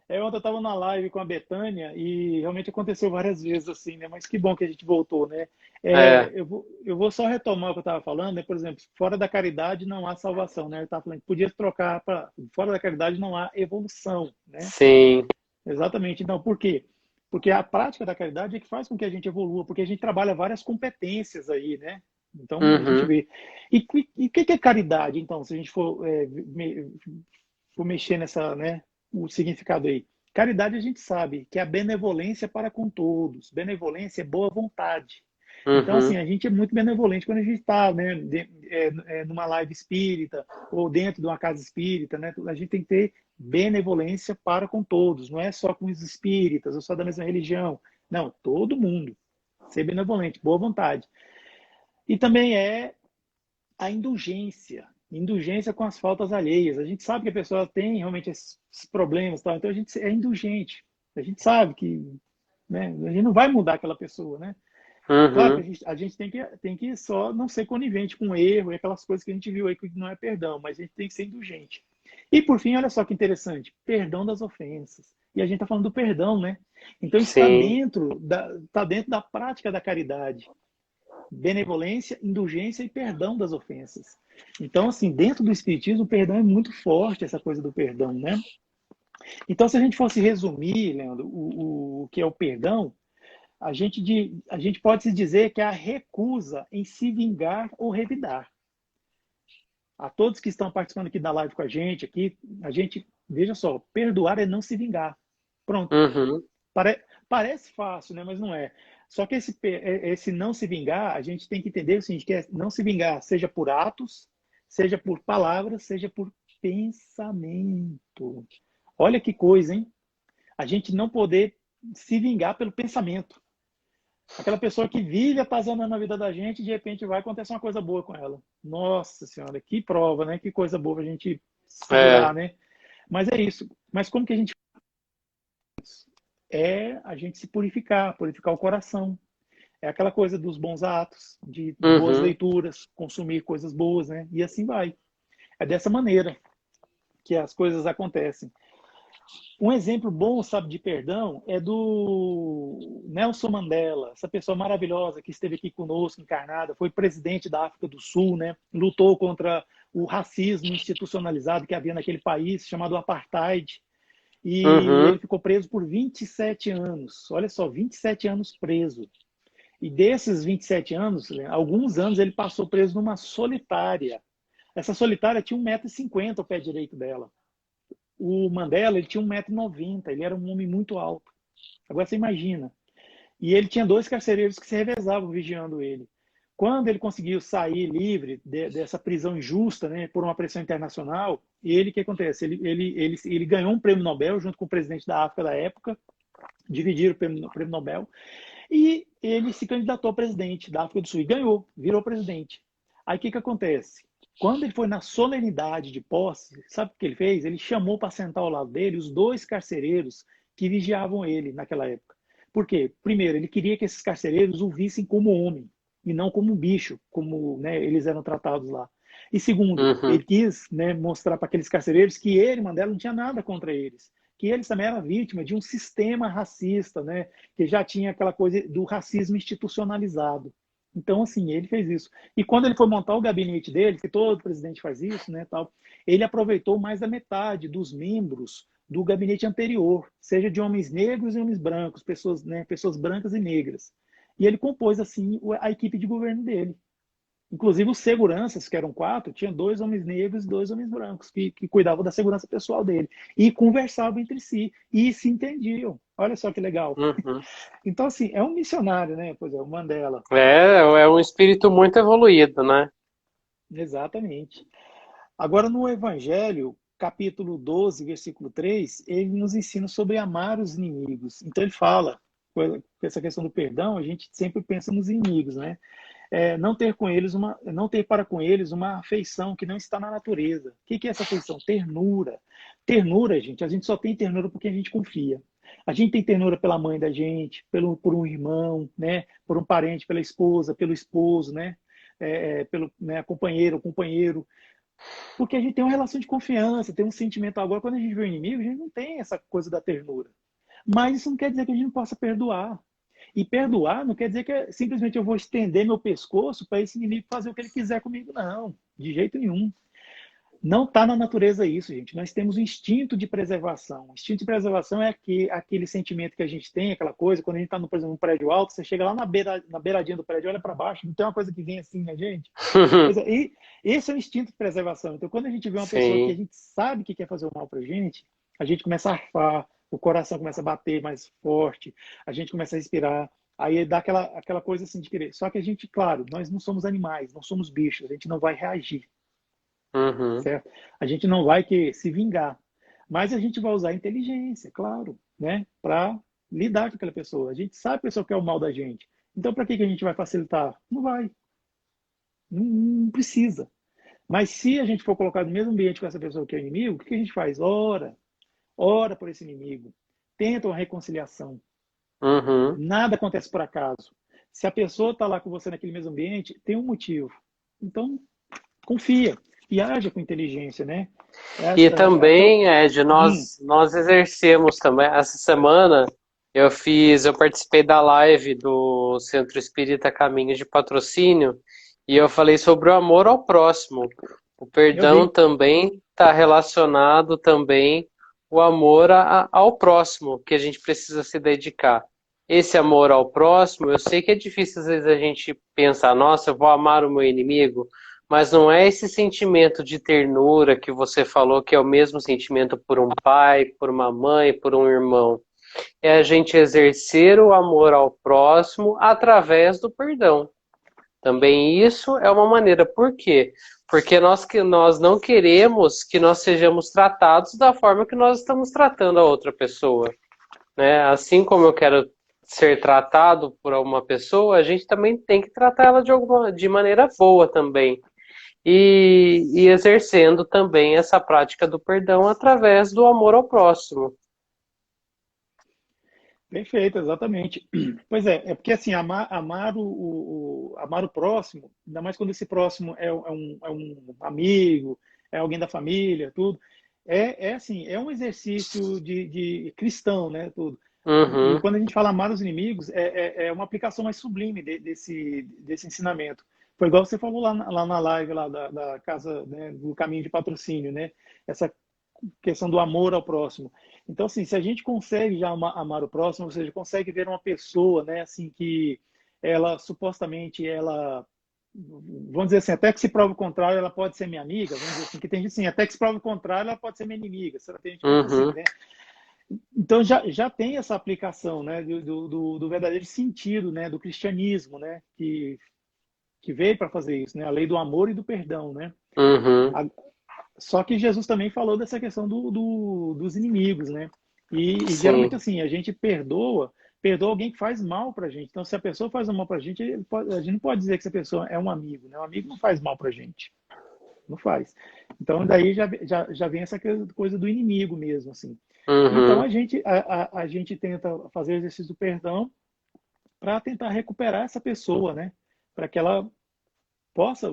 Ontem eu estava na live com a Betânia e realmente aconteceu várias vezes assim, né? Mas que bom que a gente voltou, né? É, Eu vou só retomar o que eu estava falando, né? Por exemplo, fora da caridade não há salvação, né? Eu estava falando que podia trocar para fora da caridade não há evolução, né? sim. Exatamente. Então, por quê? Porque a prática da caridade é que faz com que a gente evolua, porque a gente trabalha várias competências aí, né? Então, a gente Uhum. vê. E o que é caridade, então, se a gente for mexer nessa, né, o significado aí? Caridade a gente sabe que é a benevolência para com todos. Benevolência é boa vontade. Então, assim, Uhum. a gente é muito benevolente quando a gente está, né, numa live espírita ou dentro de uma casa espírita, né? A gente tem que ter benevolência para com todos, não é só com os espíritas ou só da mesma religião. Não, todo mundo. Ser benevolente, boa vontade. E também é a indulgência. Indulgência com as faltas alheias. A gente sabe que a pessoa tem realmente esses problemas, tal, então a gente é indulgente. A gente sabe que, né, a gente não vai mudar aquela pessoa, né? Claro que Uhum. a gente tem que só não ser conivente com o erro e aquelas coisas que a gente viu aí que não é perdão, mas a gente tem que ser indulgente. E por fim, olha só que interessante, perdão das ofensas. E a gente está falando do perdão, né? Então isso Sim. tá dentro da prática da caridade. Benevolência, indulgência e perdão das ofensas. Então, assim, dentro do Espiritismo, o perdão é muito forte, essa coisa do perdão, né? Então, se a gente fosse resumir, Leandro, o que é o perdão, a gente pode se dizer que é a recusa em se vingar ou revidar. A todos que estão participando aqui da live com a gente, veja só, perdoar é não se vingar. Pronto. Uhum. Parece fácil, né? Mas não é. Só que esse não se vingar, a gente tem que entender o seguinte, que é não se vingar, seja por atos, seja por palavras, seja por pensamento. Olha que coisa, hein? A gente não poder se vingar pelo pensamento. Aquela pessoa que vive atazanando na vida da gente, de repente vai acontecer uma coisa boa com ela. Nossa Senhora, que prova, né? Que coisa boa pra gente segurar, É. né? Mas é isso. Mas como que a gente é a gente se purificar, purificar o coração. É aquela coisa dos bons atos, de boas Uhum. leituras, consumir coisas boas, né? E assim vai. É dessa maneira que as coisas acontecem. Um exemplo bom, sabe, de perdão é do Nelson Mandela, essa pessoa maravilhosa que esteve aqui conosco, encarnada, foi presidente da África do Sul, né? Lutou contra o racismo institucionalizado que havia naquele país, chamado apartheid, e ele Uhum. ficou preso por 27 anos. Olha só, 27 anos preso. E desses 27 anos, né, alguns anos ele passou preso numa solitária. Essa solitária tinha 1,50 m o pé direito dela. O Mandela ele tinha 1,90 m, ele era um homem muito alto. Agora você imagina. E ele tinha dois carcereiros que se revezavam vigiando ele. Quando ele conseguiu sair livre dessa prisão injusta, né, por uma pressão internacional, ele, o que acontece? Ele ganhou um prêmio Nobel junto com o presidente da África da época, dividiram o prêmio Nobel, e ele se candidatou a presidente da África do Sul e ganhou, virou presidente. Aí o que acontece? Quando ele foi na solenidade de posse, sabe o que ele fez? Ele chamou para sentar ao lado dele os dois carcereiros que vigiavam ele naquela época. Por quê? Primeiro, ele queria que esses carcereiros o vissem como homem e não como um bicho, como, né, eles eram tratados lá. E segundo, ele Uhum. quis, né, mostrar para aqueles carcereiros que ele, Mandela, não tinha nada contra eles, que eles também eram vítimas de um sistema racista, né, que já tinha aquela coisa do racismo institucionalizado. Então, assim, ele fez isso. E quando ele foi montar o gabinete dele, que todo presidente faz isso, né, tal, ele aproveitou mais da metade dos membros do gabinete anterior, seja de homens negros e homens brancos, pessoas, né, pessoas brancas e negras. E ele compôs, assim, a equipe de governo dele. Inclusive, os seguranças, que eram quatro, tinha dois homens negros e dois homens brancos, que cuidavam da segurança pessoal dele. E conversavam entre si, e se entendiam. Olha só que legal. Uhum. Então, assim, é um missionário, né? Pois é, o Mandela. É um espírito muito evoluído, né? Exatamente. Agora, no Evangelho, capítulo 12, versículo 3, ele nos ensina sobre amar os inimigos. Então, ele fala, com essa questão do perdão, a gente sempre pensa nos inimigos, né? Não ter para com eles uma afeição que não está na natureza. O que é essa afeição? Ternura. Ternura, gente, a gente só tem ternura porque a gente confia. A gente tem ternura pela mãe da gente, por um irmão, né? Por um parente, pela esposa, pelo esposo, né? Pelo, né, companheiro, companheiro, porque a gente tem uma relação de confiança, tem um sentimento. Agora, quando a gente vê o inimigo, a gente não tem essa coisa da ternura. Mas isso não quer dizer que a gente não possa perdoar. E perdoar não quer dizer que simplesmente eu vou estender meu pescoço para esse inimigo fazer o que ele quiser comigo, não. De jeito nenhum. Não está na natureza isso, gente. Nós temos um instinto de preservação. O instinto de preservação é aquele sentimento que a gente tem, aquela coisa, quando a gente está, por exemplo, num prédio alto, você chega lá na beiradinha do prédio, olha para baixo, não tem uma coisa que vem assim, né, gente? Pois é, e esse é o instinto de preservação. Então, quando a gente vê uma pessoa que a Sim. gente sabe que quer fazer o mal para a gente começa a arfar, o coração começa a bater mais forte, a gente começa a respirar, aí dá aquela coisa assim de querer. Só que a gente, claro, nós não somos animais, não somos bichos, a gente não vai reagir, Uhum. certo? A gente não vai que se vingar, mas a gente vai usar a inteligência, claro, né, para lidar com aquela pessoa. A gente sabe que a pessoa quer o mal da gente. Então, para que a gente vai facilitar? Não vai, não precisa. Mas se a gente for colocar no mesmo ambiente com essa pessoa que é inimigo, o que a gente faz? Ora por esse inimigo. Tenta uma reconciliação. Uhum. Nada acontece por acaso. Se a pessoa está lá com você naquele mesmo ambiente, tem um motivo. Então, confia e haja com inteligência, né? E Aquela... também, Ed, nós exercemos também. Essa semana eu participei da live do Centro Espírita Caminho de Patrocínio e eu falei sobre o amor ao próximo. O Eu perdão vi. também está relacionado também o amor ao próximo, que a gente precisa se dedicar. Esse amor ao próximo, eu sei que é difícil às vezes a gente pensar, nossa, eu vou amar o meu inimigo, mas não é esse sentimento de ternura que você falou que é o mesmo sentimento por um pai, por uma mãe, por um irmão. É a gente exercer o amor ao próximo através do perdão. Também isso é uma maneira. Por quê? Porque nós não queremos que nós sejamos tratados da forma que nós estamos tratando a outra pessoa, né? Assim como eu quero ser tratado por uma pessoa, a gente também tem que tratar ela de maneira boa também. E exercendo também essa prática do perdão através do amor ao próximo. Perfeito, exatamente. Pois é porque assim, amar o próximo, ainda mais quando esse próximo é um amigo, é alguém da família, tudo, assim, é um exercício de cristão, né, tudo. E Uhum, quando a gente fala amar os inimigos, é uma aplicação mais sublime desse ensinamento. Foi igual você falou lá na live lá da casa, né, do caminho de patrocínio, né? Essa questão do amor ao próximo. Então, assim, se a gente consegue já amar o próximo, ou seja, consegue ver uma pessoa, né, assim, que ela supostamente, vamos dizer assim, até que se prova o contrário, ela pode ser minha amiga, vamos dizer assim, que tem gente assim, até que se prova o contrário, ela pode ser minha inimiga, se ela tem gente que pensa assim, uhum, né? Então já tem essa aplicação, né, do verdadeiro sentido, né, do cristianismo, né, que veio para fazer isso, né, a lei do amor e do perdão, né. uhum, Só que Jesus também falou dessa questão dos inimigos, né? E geralmente sim, assim, a gente perdoa alguém que faz mal pra gente. Então, se a pessoa faz mal pra gente, a gente não pode dizer que essa pessoa é um amigo, né? Um amigo não faz mal pra gente. Não faz. Então, daí já vem essa coisa do inimigo mesmo, assim. Então, uhum, a gente tenta fazer o exercício do perdão para tentar recuperar essa pessoa, né? Para que ela possa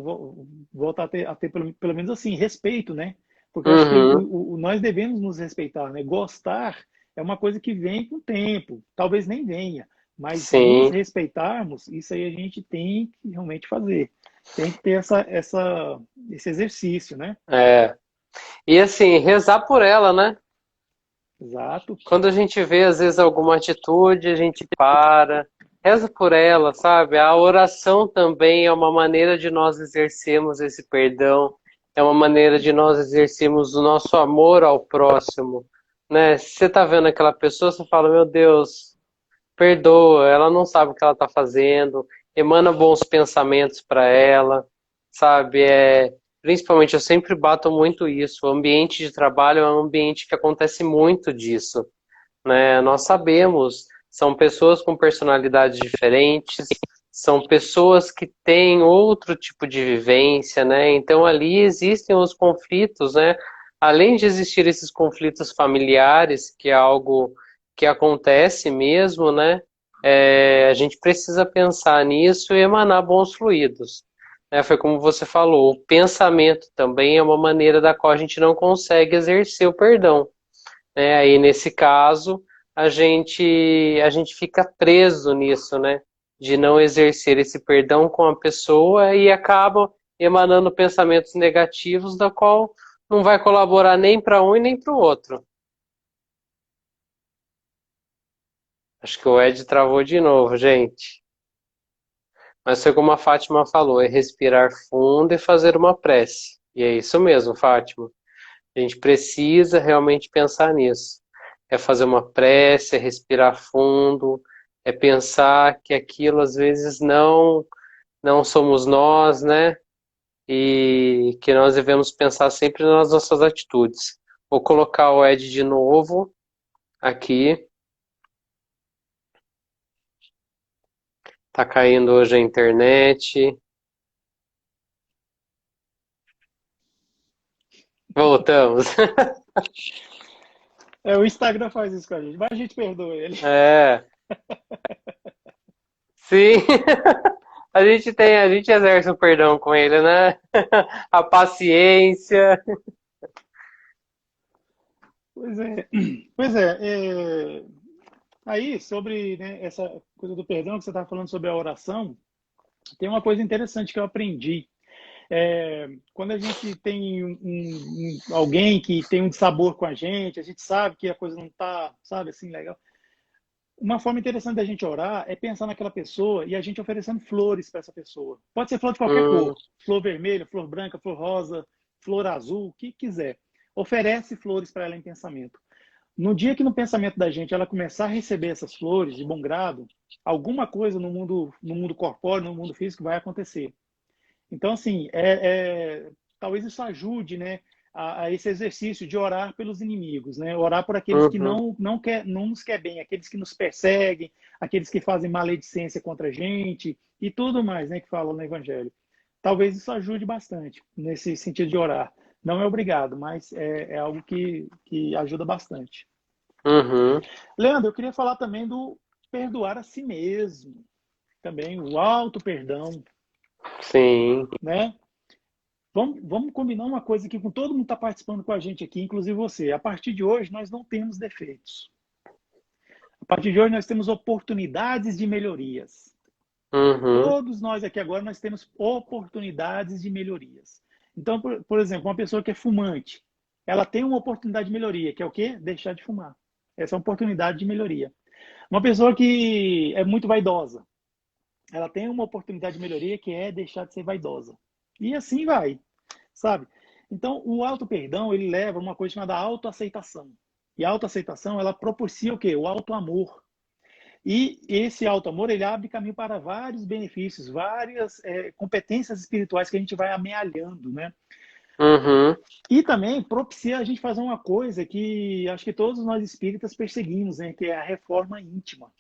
voltar a ter pelo menos assim, respeito, né? Porque eu acho que uhum, nós devemos nos respeitar, né? Gostar é uma coisa que vem com o tempo, talvez nem venha, mas nos sim, respeitarmos, isso aí a gente tem que realmente fazer. Tem que ter esse exercício, né? é. E assim, rezar por ela, né? Exato. Quando a gente vê, às vezes, alguma atitude, a gente para, reza por ela, sabe? A oração também é uma maneira de nós exercermos esse perdão, é uma maneira de nós exercermos o nosso amor ao próximo, né? Se você tá vendo aquela pessoa, você fala, meu Deus, perdoa, ela não sabe o que ela tá fazendo, emana bons pensamentos para ela, sabe? Principalmente eu sempre bato muito isso. O ambiente de trabalho é um ambiente que acontece muito disso, né? Nós sabemos, são pessoas com personalidades diferentes, são pessoas que têm outro tipo de vivência, né? Então ali existem os conflitos, né? Além de existir esses conflitos familiares, que é algo que acontece mesmo, né? A gente precisa pensar nisso e emanar bons fluidos. Né? Foi como você falou, o pensamento também é uma maneira da qual a gente não consegue exercer o perdão, né? Aí nesse caso a gente fica preso nisso, né? De não exercer esse perdão com a pessoa e acaba emanando pensamentos negativos, da qual não vai colaborar nem para um e nem para o outro. Acho que o Ed travou de novo, gente. Mas foi como a Fátima falou, é respirar fundo e fazer uma prece. E é isso mesmo, Fátima. A gente precisa realmente pensar nisso. É fazer uma prece, é respirar fundo, é pensar que aquilo às vezes não somos nós, né? E que nós devemos pensar sempre nas nossas atitudes. Vou colocar o Ed de novo aqui. Tá caindo hoje a internet. Voltamos. O Instagram faz isso com a gente, mas a gente perdoa ele. É, Sim, a gente exerce o perdão com ele, né? A paciência. Pois é, pois é, aí sobre, né, essa coisa do perdão que você estava falando sobre a oração, tem uma coisa interessante que eu aprendi. Quando a gente tem alguém que tem um dissabor com a gente sabe que a coisa não está, sabe, assim, legal. Uma forma interessante da gente orar é pensar naquela pessoa e a gente oferecendo flores para essa pessoa. Pode ser flor de qualquer Hum, cor, flor vermelha, flor branca, flor rosa, flor azul, o que quiser. Oferece flores para ela em pensamento. No dia que no pensamento da gente ela começar a receber essas flores de bom grado, alguma coisa no mundo corpóreo, no mundo físico vai acontecer. Então, assim, talvez isso ajude, né, a esse exercício de orar pelos inimigos, né? Orar por aqueles que uhum, não nos quer bem, aqueles que nos perseguem, aqueles que fazem maledicência contra a gente e tudo mais, né, que falam no Evangelho. Talvez isso ajude bastante nesse sentido de orar. Não é obrigado, mas é algo que ajuda bastante. uhum, Leandro, eu queria falar também do perdoar a si mesmo, também o auto perdão, sim. né? Vamos combinar uma coisa aqui com todo mundo que está participando com a gente aqui, inclusive você. A partir de hoje, nós não temos defeitos. A partir de hoje, nós temos oportunidades de melhorias. Uhum, Todos nós aqui agora, nós temos oportunidades de melhorias. Então, por exemplo, uma pessoa que é fumante, ela tem uma oportunidade de melhoria, que é o quê? Deixar de fumar. Essa é uma oportunidade de melhoria. Uma pessoa que é muito vaidosa, ela tem uma oportunidade de melhoria, que é deixar de ser vaidosa. E assim vai. Sabe? Então, o auto-perdão, ele leva a uma coisa chamada autoaceitação. E a autoaceitação, ela propicia o quê? O auto-amor. E esse auto-amor, ele abre caminho para vários benefícios, várias competências espirituais que a gente vai amealhando, né? uhum, E também propicia a gente fazer uma coisa que acho que todos nós espíritas perseguimos, né? Que é a reforma íntima.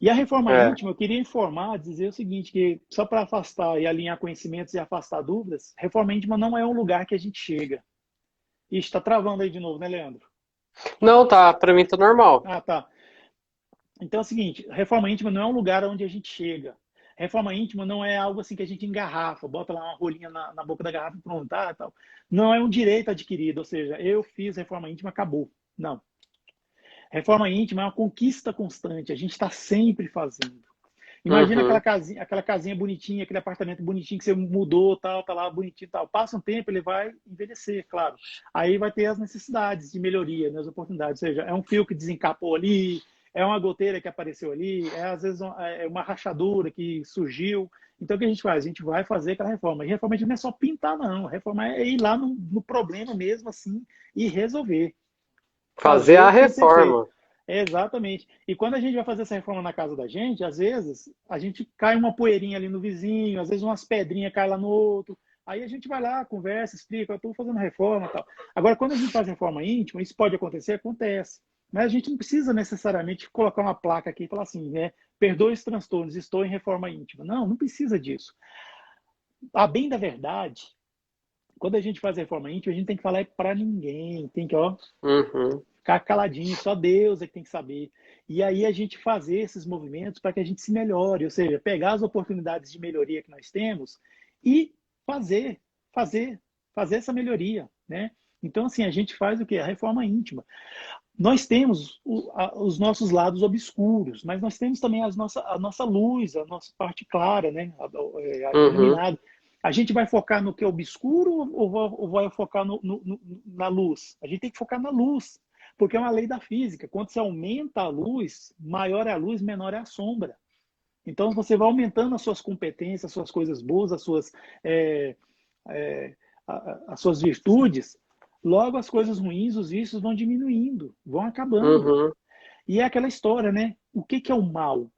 E a reforma é. íntima, eu queria informar, dizer o seguinte, que só para afastar e alinhar conhecimentos e afastar dúvidas, reforma íntima não é um lugar que a gente chega. Ixi, está travando aí de novo, né, Leandro? Não, tá, pra mim tá normal. Ah, tá. Então é o seguinte, reforma íntima não é um lugar onde a gente chega. Reforma íntima não é algo assim que a gente engarrafa, bota lá uma rolinha na boca da garrafa e pronto, tá, tal. Não é um direito adquirido, ou seja, eu fiz reforma íntima, acabou. Não. Reforma íntima é uma conquista constante, a gente está sempre fazendo. Imagina Uhum, aquela casinha bonitinha, aquele apartamento bonitinho que você mudou, tal, tá lá bonitinho, tal. Passa um tempo, ele vai envelhecer, claro. Aí vai ter as necessidades de melhoria, né, as oportunidades. Ou seja, é um fio que desencapou ali, é uma goteira que apareceu ali, é às vezes uma rachadura que surgiu. Então o que a gente faz? A gente vai fazer aquela reforma. E reforma não é só pintar, não. A reforma é ir lá no problema mesmo assim e resolver. fazer Fazer a o que tem que ser feito. reforma. Exatamente. E quando a gente vai fazer essa reforma na casa da gente, às vezes a gente cai uma poeirinha ali no vizinho, às vezes umas pedrinhas caem lá no outro. Aí a gente vai lá, conversa, explica, eu estou fazendo reforma e tal. Agora, quando a gente faz reforma íntima, isso pode acontecer? Acontece. Mas a gente não precisa necessariamente colocar uma placa aqui e falar assim, né? Perdoe os transtornos, estou em reforma íntima. Não, não precisa disso. A bem da verdade, quando a gente faz reforma íntima, a gente tem que falar para ninguém, tem que, ó, Uhum, ficar caladinho, só Deus é que tem que saber. E aí a gente fazer esses movimentos para que a gente se melhore, ou seja, pegar as oportunidades de melhoria que nós temos e fazer, fazer, fazer essa melhoria, né? Então, assim, a gente faz o quê? A reforma íntima. Nós temos os nossos lados obscuros, mas nós temos também a nossa luz, a nossa parte clara, né? uhum, Iluminada. A gente vai focar no que é obscuro ou vai focar na luz? A gente tem que focar na luz, porque é uma lei da física. Quando você aumenta a luz, maior é a luz, menor é a sombra. Então você vai aumentando as suas competências, as suas coisas boas, é, é, as suas virtudes. Logo as coisas ruins, os vícios vão diminuindo, vão acabando. uhum, E é aquela história, né? O que é o mal?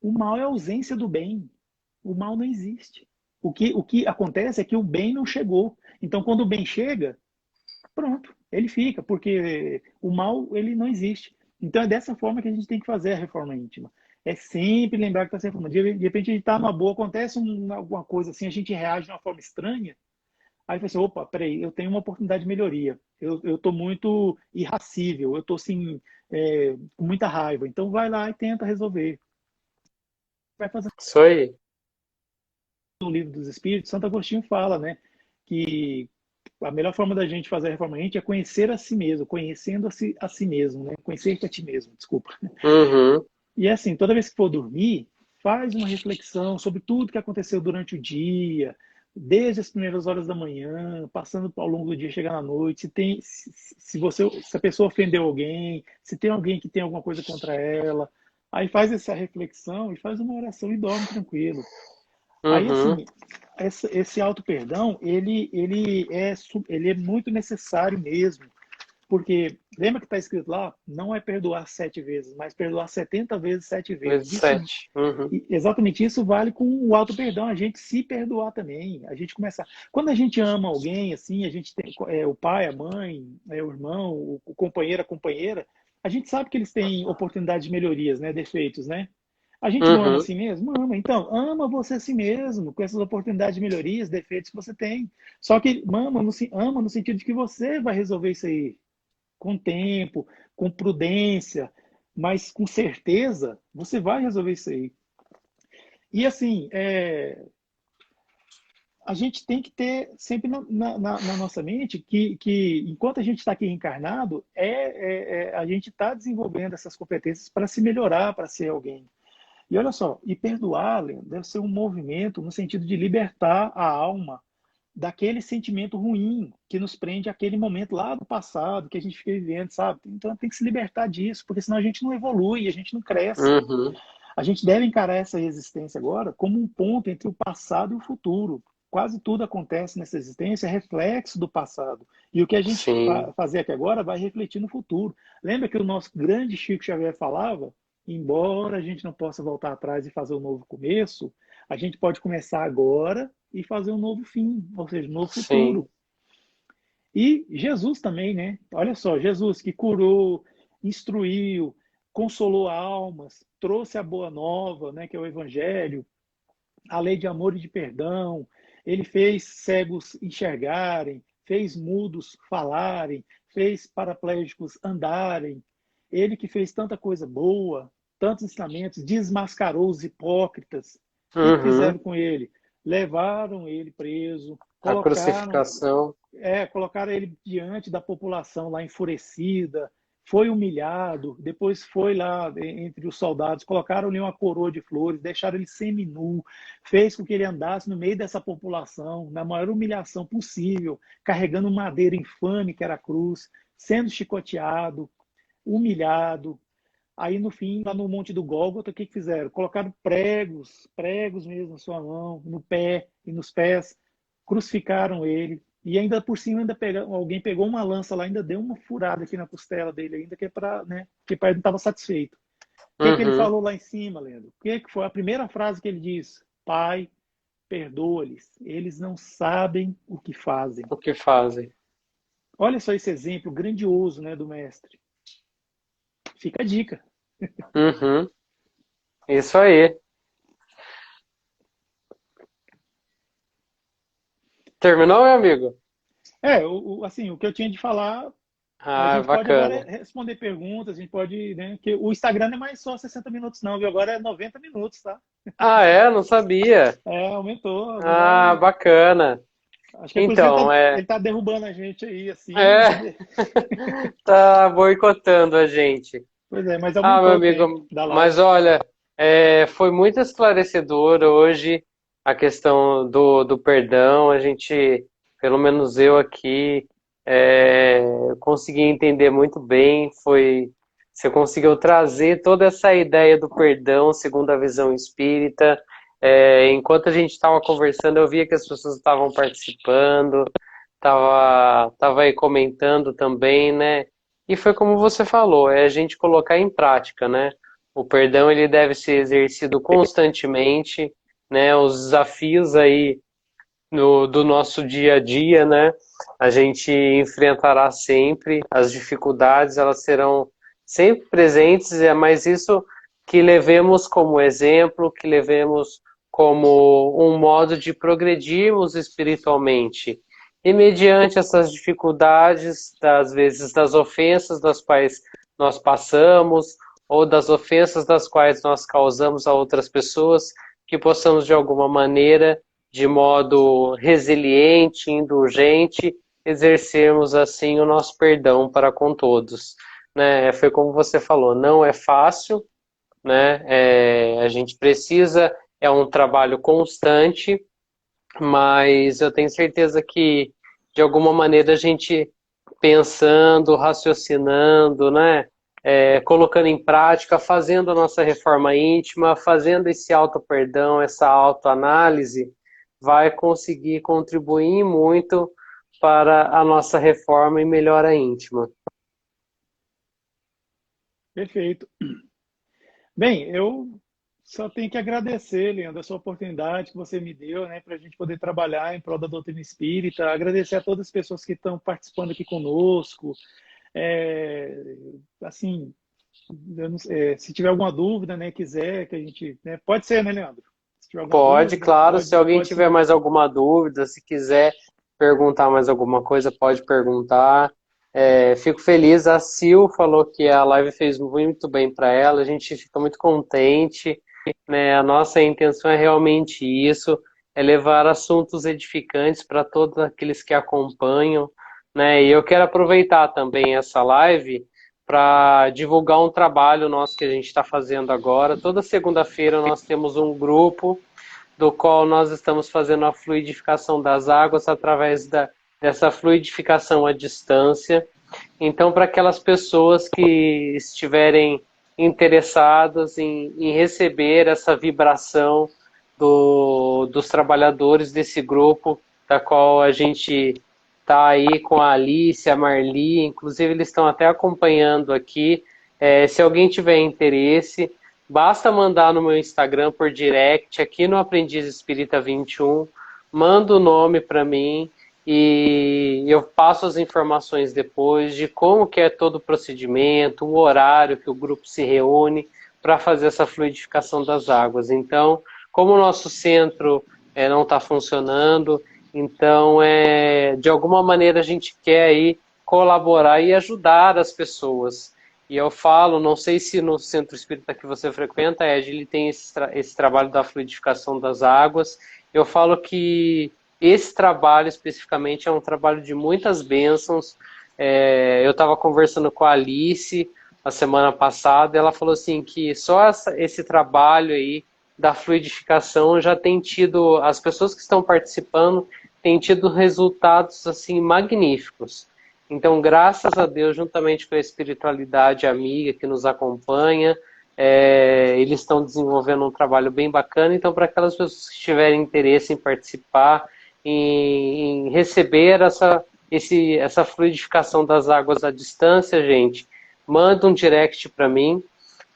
O mal é a ausência do bem. O mal não existe. O que acontece é que o bem não chegou. Então, quando o bem chega, pronto, ele fica, porque o mal ele não existe. Então é dessa forma que a gente tem que fazer a reforma íntima. É sempre lembrar que está se reformando. De repente a gente está numa boa, acontece alguma coisa assim, a gente reage de uma forma estranha. Aí você, opa, peraí, eu tenho uma oportunidade de melhoria. Eu estou muito irracível, eu estou assim, com muita raiva. Então vai lá e tenta resolver. vai fazendo Isso aí. o livro dos Espíritos, Santo Agostinho fala, né, que a melhor forma da gente fazer a reforma íntima é conhecer a si mesmo, conhecendo a si mesmo, né? Conhecer-te a ti mesmo, desculpa. Uhum. E é assim, toda vez que for dormir, faz uma reflexão sobre tudo que aconteceu durante o dia, desde as primeiras horas da manhã, passando ao longo do dia, chegando à noite, se a pessoa ofendeu alguém, se tem alguém que tem alguma coisa contra ela, aí faz essa reflexão e faz uma oração e dorme tranquilo. Aí, Uhum. assim, esse auto-perdão, ele é muito necessário mesmo, porque lembra que está escrito lá, não é perdoar 7 vezes, mas perdoar 70 vezes 7 vezes. Vezes sete. Uhum. Exatamente isso vale com o auto-perdão, a gente se perdoar também, a gente começar. Quando a gente ama alguém, assim, a gente tem o pai, a mãe, o irmão, o companheiro, a companheira, a gente sabe que eles têm oportunidades de melhorias, né, defeitos, né? A gente não ama a Uhum. si mesmo? Ama. Então, ama você a si mesmo, com essas oportunidades de melhorias, defeitos que você tem. Só que ama no sentido de que você vai resolver isso aí com tempo, com prudência, mas com certeza você vai resolver isso aí. E assim, a gente tem que ter sempre na nossa mente que enquanto a gente está aqui encarnado, a gente está desenvolvendo essas competências para se melhorar, para ser alguém. E olha só, e perdoar, Leandro, deve ser um movimento no sentido de libertar a alma daquele sentimento ruim que nos prende àquele momento lá do passado que a gente fica vivendo, sabe? Então tem que se libertar disso, porque senão a gente não evolui, a gente não cresce. Uhum. A gente deve encarar essa existência agora como um ponto entre o passado e o futuro. Quase tudo acontece nessa existência é reflexo do passado. E o que a gente Sim. fazer aqui agora vai refletir no futuro. Lembra que o nosso grande Chico Xavier falava? Embora a gente não possa voltar atrás e fazer um novo começo, a gente pode começar agora e fazer um novo fim, ou seja, um novo Sim. futuro. E Jesus também, né? Olha só, Jesus que curou, instruiu, consolou almas, trouxe a boa nova, né, que é o evangelho, a lei de amor e de perdão. Ele fez cegos enxergarem, fez mudos falarem, fez paraplégicos andarem. Ele que fez tanta coisa boa, tantos ensinamentos, desmascarou os hipócritas. O que Uhum. fizeram com ele? Levaram ele preso, A crucificação. colocaram ele diante da população lá enfurecida, foi humilhado, depois foi lá entre os soldados, colocaram-lhe uma coroa de flores, deixaram ele seminu, fez com que ele andasse no meio dessa população, na maior humilhação possível, carregando madeira infame que era a cruz, sendo chicoteado, humilhado. Aí no fim, lá no Monte do Gólgota, o que fizeram? Colocaram pregos, pregos mesmo na sua mão, no pé e nos pés, crucificaram ele. E ainda por cima, alguém pegou uma lança lá, ainda deu uma furada aqui na costela dele, ainda que é para, né? Que ele não estava satisfeito. O que ele Uhum. falou lá em cima, Leandro? O que foi a primeira frase que ele disse? Pai, perdoa-lhes, eles não sabem o que fazem. O que fazem? Olha só esse exemplo grandioso, né, do mestre. Fica a dica. Uhum. Isso aí. Terminou, meu amigo? Assim, o que eu tinha de falar. A Ah, gente pode agora bacana. responder perguntas, a gente pode, né? Que o Instagram não é mais só 60 minutos, não, viu? Agora é 90 minutos, tá? Ah, é? Não sabia. Aumentou. Agora, Ah, bacana. acho que é por isso que Então, ele tá derrubando a gente aí, assim. é, tá boicotando a gente. Pois é, mas Ah, meu aumentou o tempo amigo, da live. mas olha, foi muito esclarecedor hoje a questão do perdão. A gente, pelo menos eu aqui, consegui entender muito bem. Você conseguiu trazer toda essa ideia do perdão segundo a visão espírita. Enquanto a gente estava conversando, eu via que as pessoas estavam participando, tava aí comentando também, né? E foi como você falou, é a gente colocar em prática, né? O perdão ele deve ser exercido constantemente, né? Os desafios aí do nosso dia a dia, né? A gente enfrentará sempre as dificuldades, elas serão sempre presentes, mas isso que levemos como exemplo, que levemos como um modo de progredirmos espiritualmente. E mediante essas dificuldades, às vezes das ofensas das quais nós passamos, ou das ofensas das quais nós causamos a outras pessoas, que possamos de alguma maneira, de modo resiliente, indulgente, exercermos assim o nosso perdão para com todos. Né? Foi como você falou, não é fácil, né? A gente precisa, é um trabalho constante, mas eu tenho certeza que de alguma maneira a gente pensando, raciocinando, né? Colocando em prática, fazendo a nossa reforma íntima, fazendo esse auto-perdão, essa autoanálise, vai conseguir contribuir muito para a nossa reforma e melhora íntima. Perfeito. Bem, eu só tenho que agradecer, Leandro, essa oportunidade que você me deu, né, para a gente poder trabalhar em prol da doutrina espírita. Agradecer a todas as pessoas que estão participando aqui conosco. É, assim, se tiver alguma dúvida, né, quiser que a gente, né, pode ser, né, Leandro? Se tiver alguma Pode, dúvida, claro, se pode, alguém pode tiver sim. mais alguma dúvida, se quiser perguntar mais alguma coisa, pode perguntar. Fico feliz, a Sil falou que a live fez muito bem para ela, a gente fica muito contente, né? A nossa intenção é realmente isso, é levar assuntos edificantes para todos aqueles que acompanham, né? E eu quero aproveitar também essa live para divulgar um trabalho nosso que a gente está fazendo agora. Toda segunda-feira nós temos um grupo do qual nós estamos fazendo a fluidificação das águas através dessa fluidificação à distância. Então, para aquelas pessoas que estiverem interessadas em receber essa vibração dos trabalhadores desse grupo, da qual a gente está aí com a Alice, a Marli, inclusive eles estão até acompanhando aqui. Se alguém tiver interesse, basta mandar no meu Instagram por direct, aqui no Aprendiz Espírita 21, manda o nome para mim e eu passo as informações depois de como que é todo o procedimento, o horário que o grupo se reúne para fazer essa fluidificação das águas. Então, como o nosso centro não está funcionando, então de alguma maneira a gente quer aí colaborar e ajudar as pessoas. E eu falo, não sei se no centro espírita que você frequenta, Ed, ele tem esse trabalho da fluidificação das águas. Eu falo que esse trabalho especificamente é um trabalho de muitas bênçãos. Eu estava conversando com a Alice a semana passada, e ela falou assim que só esse trabalho aí da fluidificação já tem tido, as pessoas que estão participando têm tido resultados assim magníficos. Então, graças a Deus, juntamente com a espiritualidade amiga que nos acompanha, eles estão desenvolvendo um trabalho bem bacana. Então, para aquelas pessoas que tiverem interesse em participar, em receber essa fluidificação das águas à distância, gente, manda um direct para mim,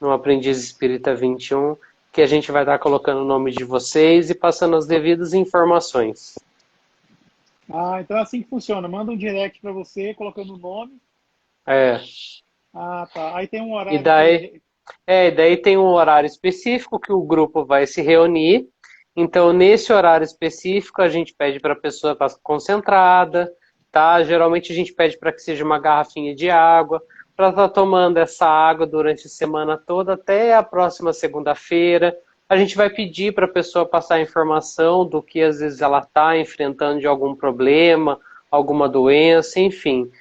no Aprendiz Espírita 21, que a gente vai estar colocando o nome de vocês e passando as devidas informações. Ah, então é assim que funciona. Manda um direct para você, colocando o nome. É. Ah, tá. Aí tem um E horário daí, que. daí tem um horário específico que o grupo vai se reunir. Então, nesse horário específico, a gente pede para a pessoa estar concentrada, tá? Geralmente a gente pede para que seja uma garrafinha de água, para estar tomando essa água durante a semana toda até a próxima segunda-feira. A gente vai pedir para a pessoa passar a informação do que às vezes ela está enfrentando de algum problema, alguma doença, enfim.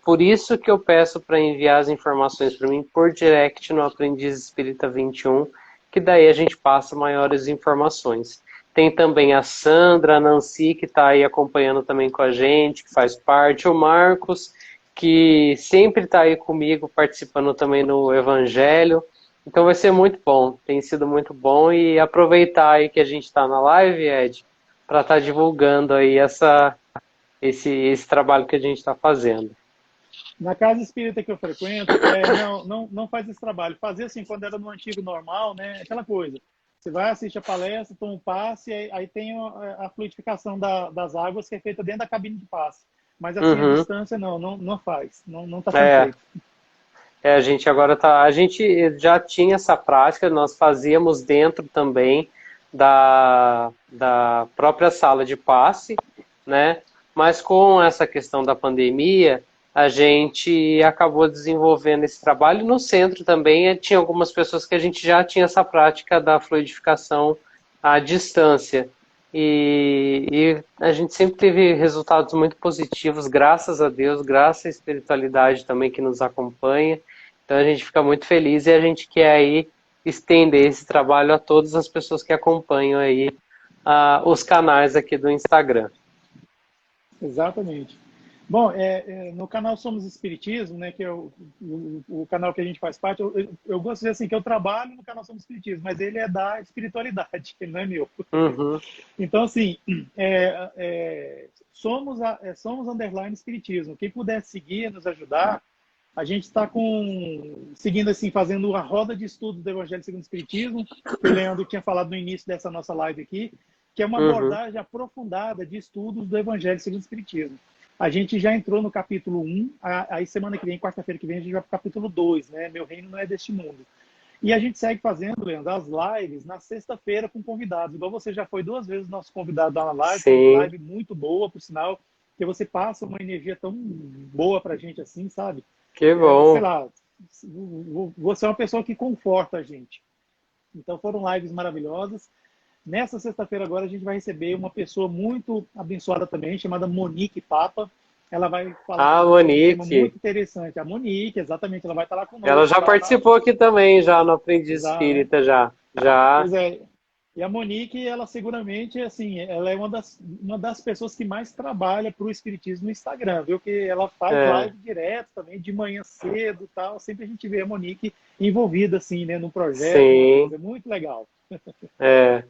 Por isso que eu peço para enviar as informações para mim por direct no Aprendiz Espírita 21, que daí a gente passa maiores informações. Tem também a Sandra, a Nancy, que está aí acompanhando também com a gente, que faz parte, o Marcos, que sempre está aí comigo, participando também no Evangelho. Então vai ser muito bom, tem sido muito bom, e aproveitar aí que a gente está na live, Ed, para estar divulgando aí esse trabalho que a gente está fazendo. Na casa espírita que eu frequento, não faz esse trabalho. Fazia assim quando era no antigo normal, né? Aquela coisa. Você vai, assiste a palestra, toma um passe, aí tem a fluidificação das águas que é feita dentro da cabine de passe. Mas assim, a distância não faz, não está sendo feito. A gente agora tá. A gente já tinha essa prática, nós fazíamos dentro também da própria sala de passe, né? Mas com essa questão da pandemia, a gente acabou desenvolvendo esse trabalho. No centro também tinha algumas pessoas que a gente já tinha essa prática da fluidificação à distância. E a gente sempre teve resultados muito positivos, graças a Deus, graças à espiritualidade também que nos acompanha. Então a gente fica muito feliz e a gente quer aí estender esse trabalho a todas as pessoas que acompanham aí os canais aqui do Instagram. Exatamente. Bom, no canal Somos Espiritismo, né, que é o canal que a gente faz parte, eu gosto de dizer assim, que eu trabalho no canal Somos Espiritismo, mas ele é da espiritualidade, ele não é meu. Uhum. Então, assim, somos underline Espiritismo. Quem puder seguir, nos ajudar, a gente está seguindo assim, fazendo a roda de estudos do Evangelho segundo o Espiritismo, que o Leandro tinha falado no início dessa nossa live aqui, que é uma abordagem aprofundada de estudos do Evangelho segundo o Espiritismo. A gente já entrou no capítulo 1, aí semana que vem, quarta-feira que vem, a gente vai para o capítulo 2, né? Meu reino não é deste mundo. E a gente segue fazendo, Leandro, as lives na sexta-feira com convidados. Igual você já foi 2 vezes nosso convidado lá na live, foi uma Sim, live muito boa, por sinal, que você passa uma energia tão boa pra gente assim, sabe? que Sei bom. lá, você é uma pessoa que conforta a gente. Então foram lives maravilhosas. Nessa sexta-feira agora a gente vai receber uma pessoa muito abençoada também, chamada Monique Papa. Ela vai falar com a Ah, gente sobre um tema Monique. muito interessante. A Monique, exatamente, ela vai estar lá Ela conosco, já lá na... participou aqui também, já no Aprendiz Já, né? Espírita, já. Já. Pois é. E a Monique, ela seguramente, assim, ela é uma das pessoas que mais trabalha para o Espiritismo no Instagram, viu? Que ela faz É, live direto também, de manhã cedo e tal. Sempre a gente vê a Monique envolvida, assim, né, no projeto, numa sim. coisa é muito legal. É.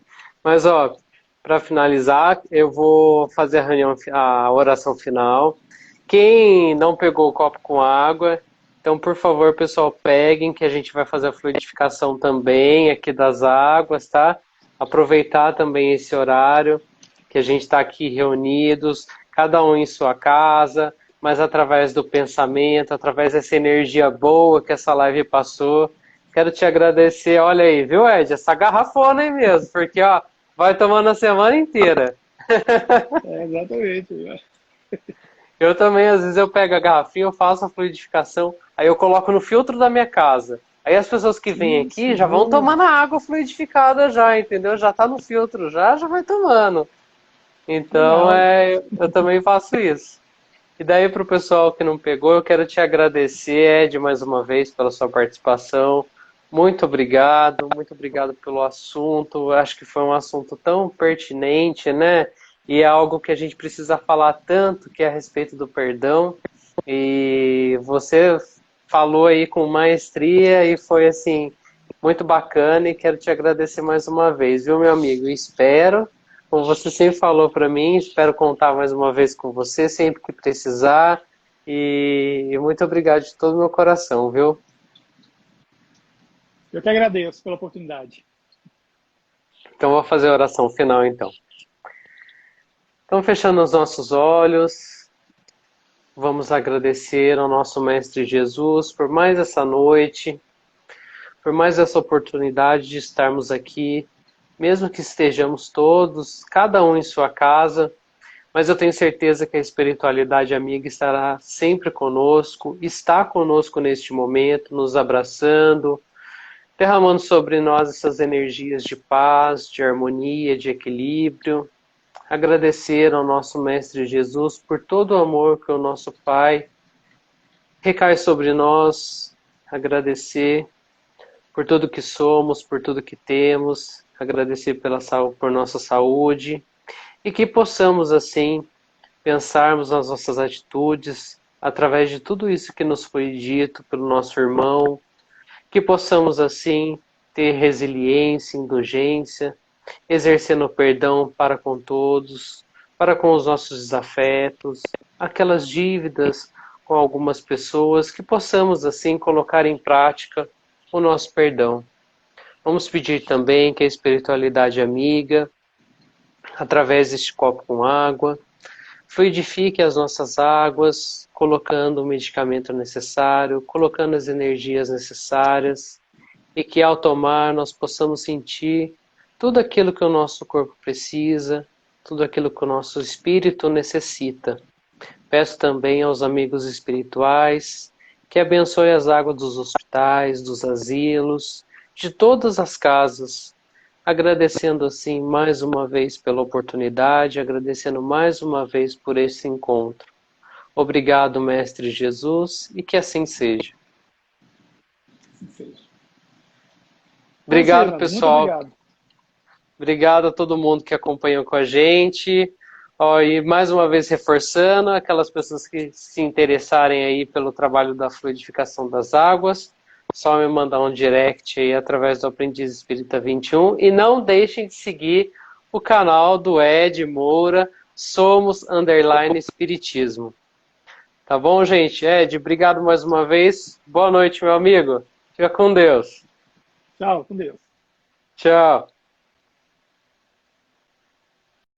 Mas, ó, para finalizar, eu vou fazer a reunião, a oração final. Quem não pegou o copo com água, então, por favor, pessoal, peguem que a gente vai fazer a fluidificação também aqui das águas, tá? Aproveitar também esse horário que a gente está aqui reunidos, cada um em sua casa, mas através do pensamento, através dessa energia boa que essa live passou. Quero te agradecer. Olha aí, viu, Ed? Essa garrafona aí mesmo, porque ó, vai tomando a semana inteira. Exatamente. Eu também, às vezes, eu pego a garrafinha, eu faço a fluidificação, aí eu coloco no filtro da minha casa. Aí as pessoas que vêm Isso, aqui já vão boa. tomando a água fluidificada já, entendeu? Já tá no filtro, já vai tomando. Então, Legal. eu também faço isso. E daí, para o pessoal que não pegou, eu quero te agradecer, Ed, mais uma vez pela sua participação. Muito obrigado pelo assunto. Eu acho que foi um assunto tão pertinente, né? E é algo que a gente precisa falar tanto, que é a respeito do perdão. E você falou aí com maestria e foi assim muito bacana e quero te agradecer mais uma vez, viu, meu amigo? E espero, como você sempre falou para mim, espero contar mais uma vez com você sempre que precisar. E muito obrigado de todo o meu coração, viu? Eu que agradeço pela oportunidade. Então vou fazer a oração final então. Então fechando os nossos olhos, vamos agradecer ao nosso Mestre Jesus por mais essa noite, por mais essa oportunidade de estarmos aqui, mesmo que estejamos todos, cada um em sua casa, mas eu tenho certeza que a espiritualidade amiga estará sempre conosco, está conosco neste momento, nos abraçando, derramando sobre nós essas energias de paz, de harmonia, de equilíbrio. Agradecer ao nosso Mestre Jesus por todo o amor que o nosso Pai recai sobre nós. Agradecer por tudo que somos, por tudo que temos. Agradecer por nossa saúde. E que possamos, assim, pensarmos nas nossas atitudes através de tudo isso que nos foi dito pelo nosso irmão. Que possamos, assim, ter resiliência, indulgência, exercendo o perdão para com todos, para com os nossos desafetos, aquelas dívidas com algumas pessoas, que possamos assim colocar em prática o nosso perdão. Vamos pedir também que a espiritualidade amiga, através deste copo com água, fluidifique as nossas águas, colocando o medicamento necessário, colocando as energias necessárias, e que ao tomar nós possamos sentir tudo aquilo que o nosso corpo precisa, tudo aquilo que o nosso espírito necessita, Peço também aos amigos espirituais que abençoe as águas dos hospitais, dos asilos, de todas as casas, agradecendo assim mais uma vez pela oportunidade, agradecendo mais uma vez por esse encontro. Obrigado, Mestre Jesus, e que assim seja. Assim seja. Então, Obrigado, Silas, muito pessoal. obrigado. Obrigado a todo mundo que acompanhou com a gente. Ó, e mais uma vez reforçando, aquelas pessoas que se interessarem aí pelo trabalho da fluidificação das águas, só me mandar um direct aí através do Aprendiz Espírita 21. E não deixem de seguir o canal do Ed Moura, Somos_Espiritismo. Tá bom, gente? Ed, obrigado mais uma vez. Boa noite, meu amigo. Fica com Deus. Tchau, com Deus. Tchau.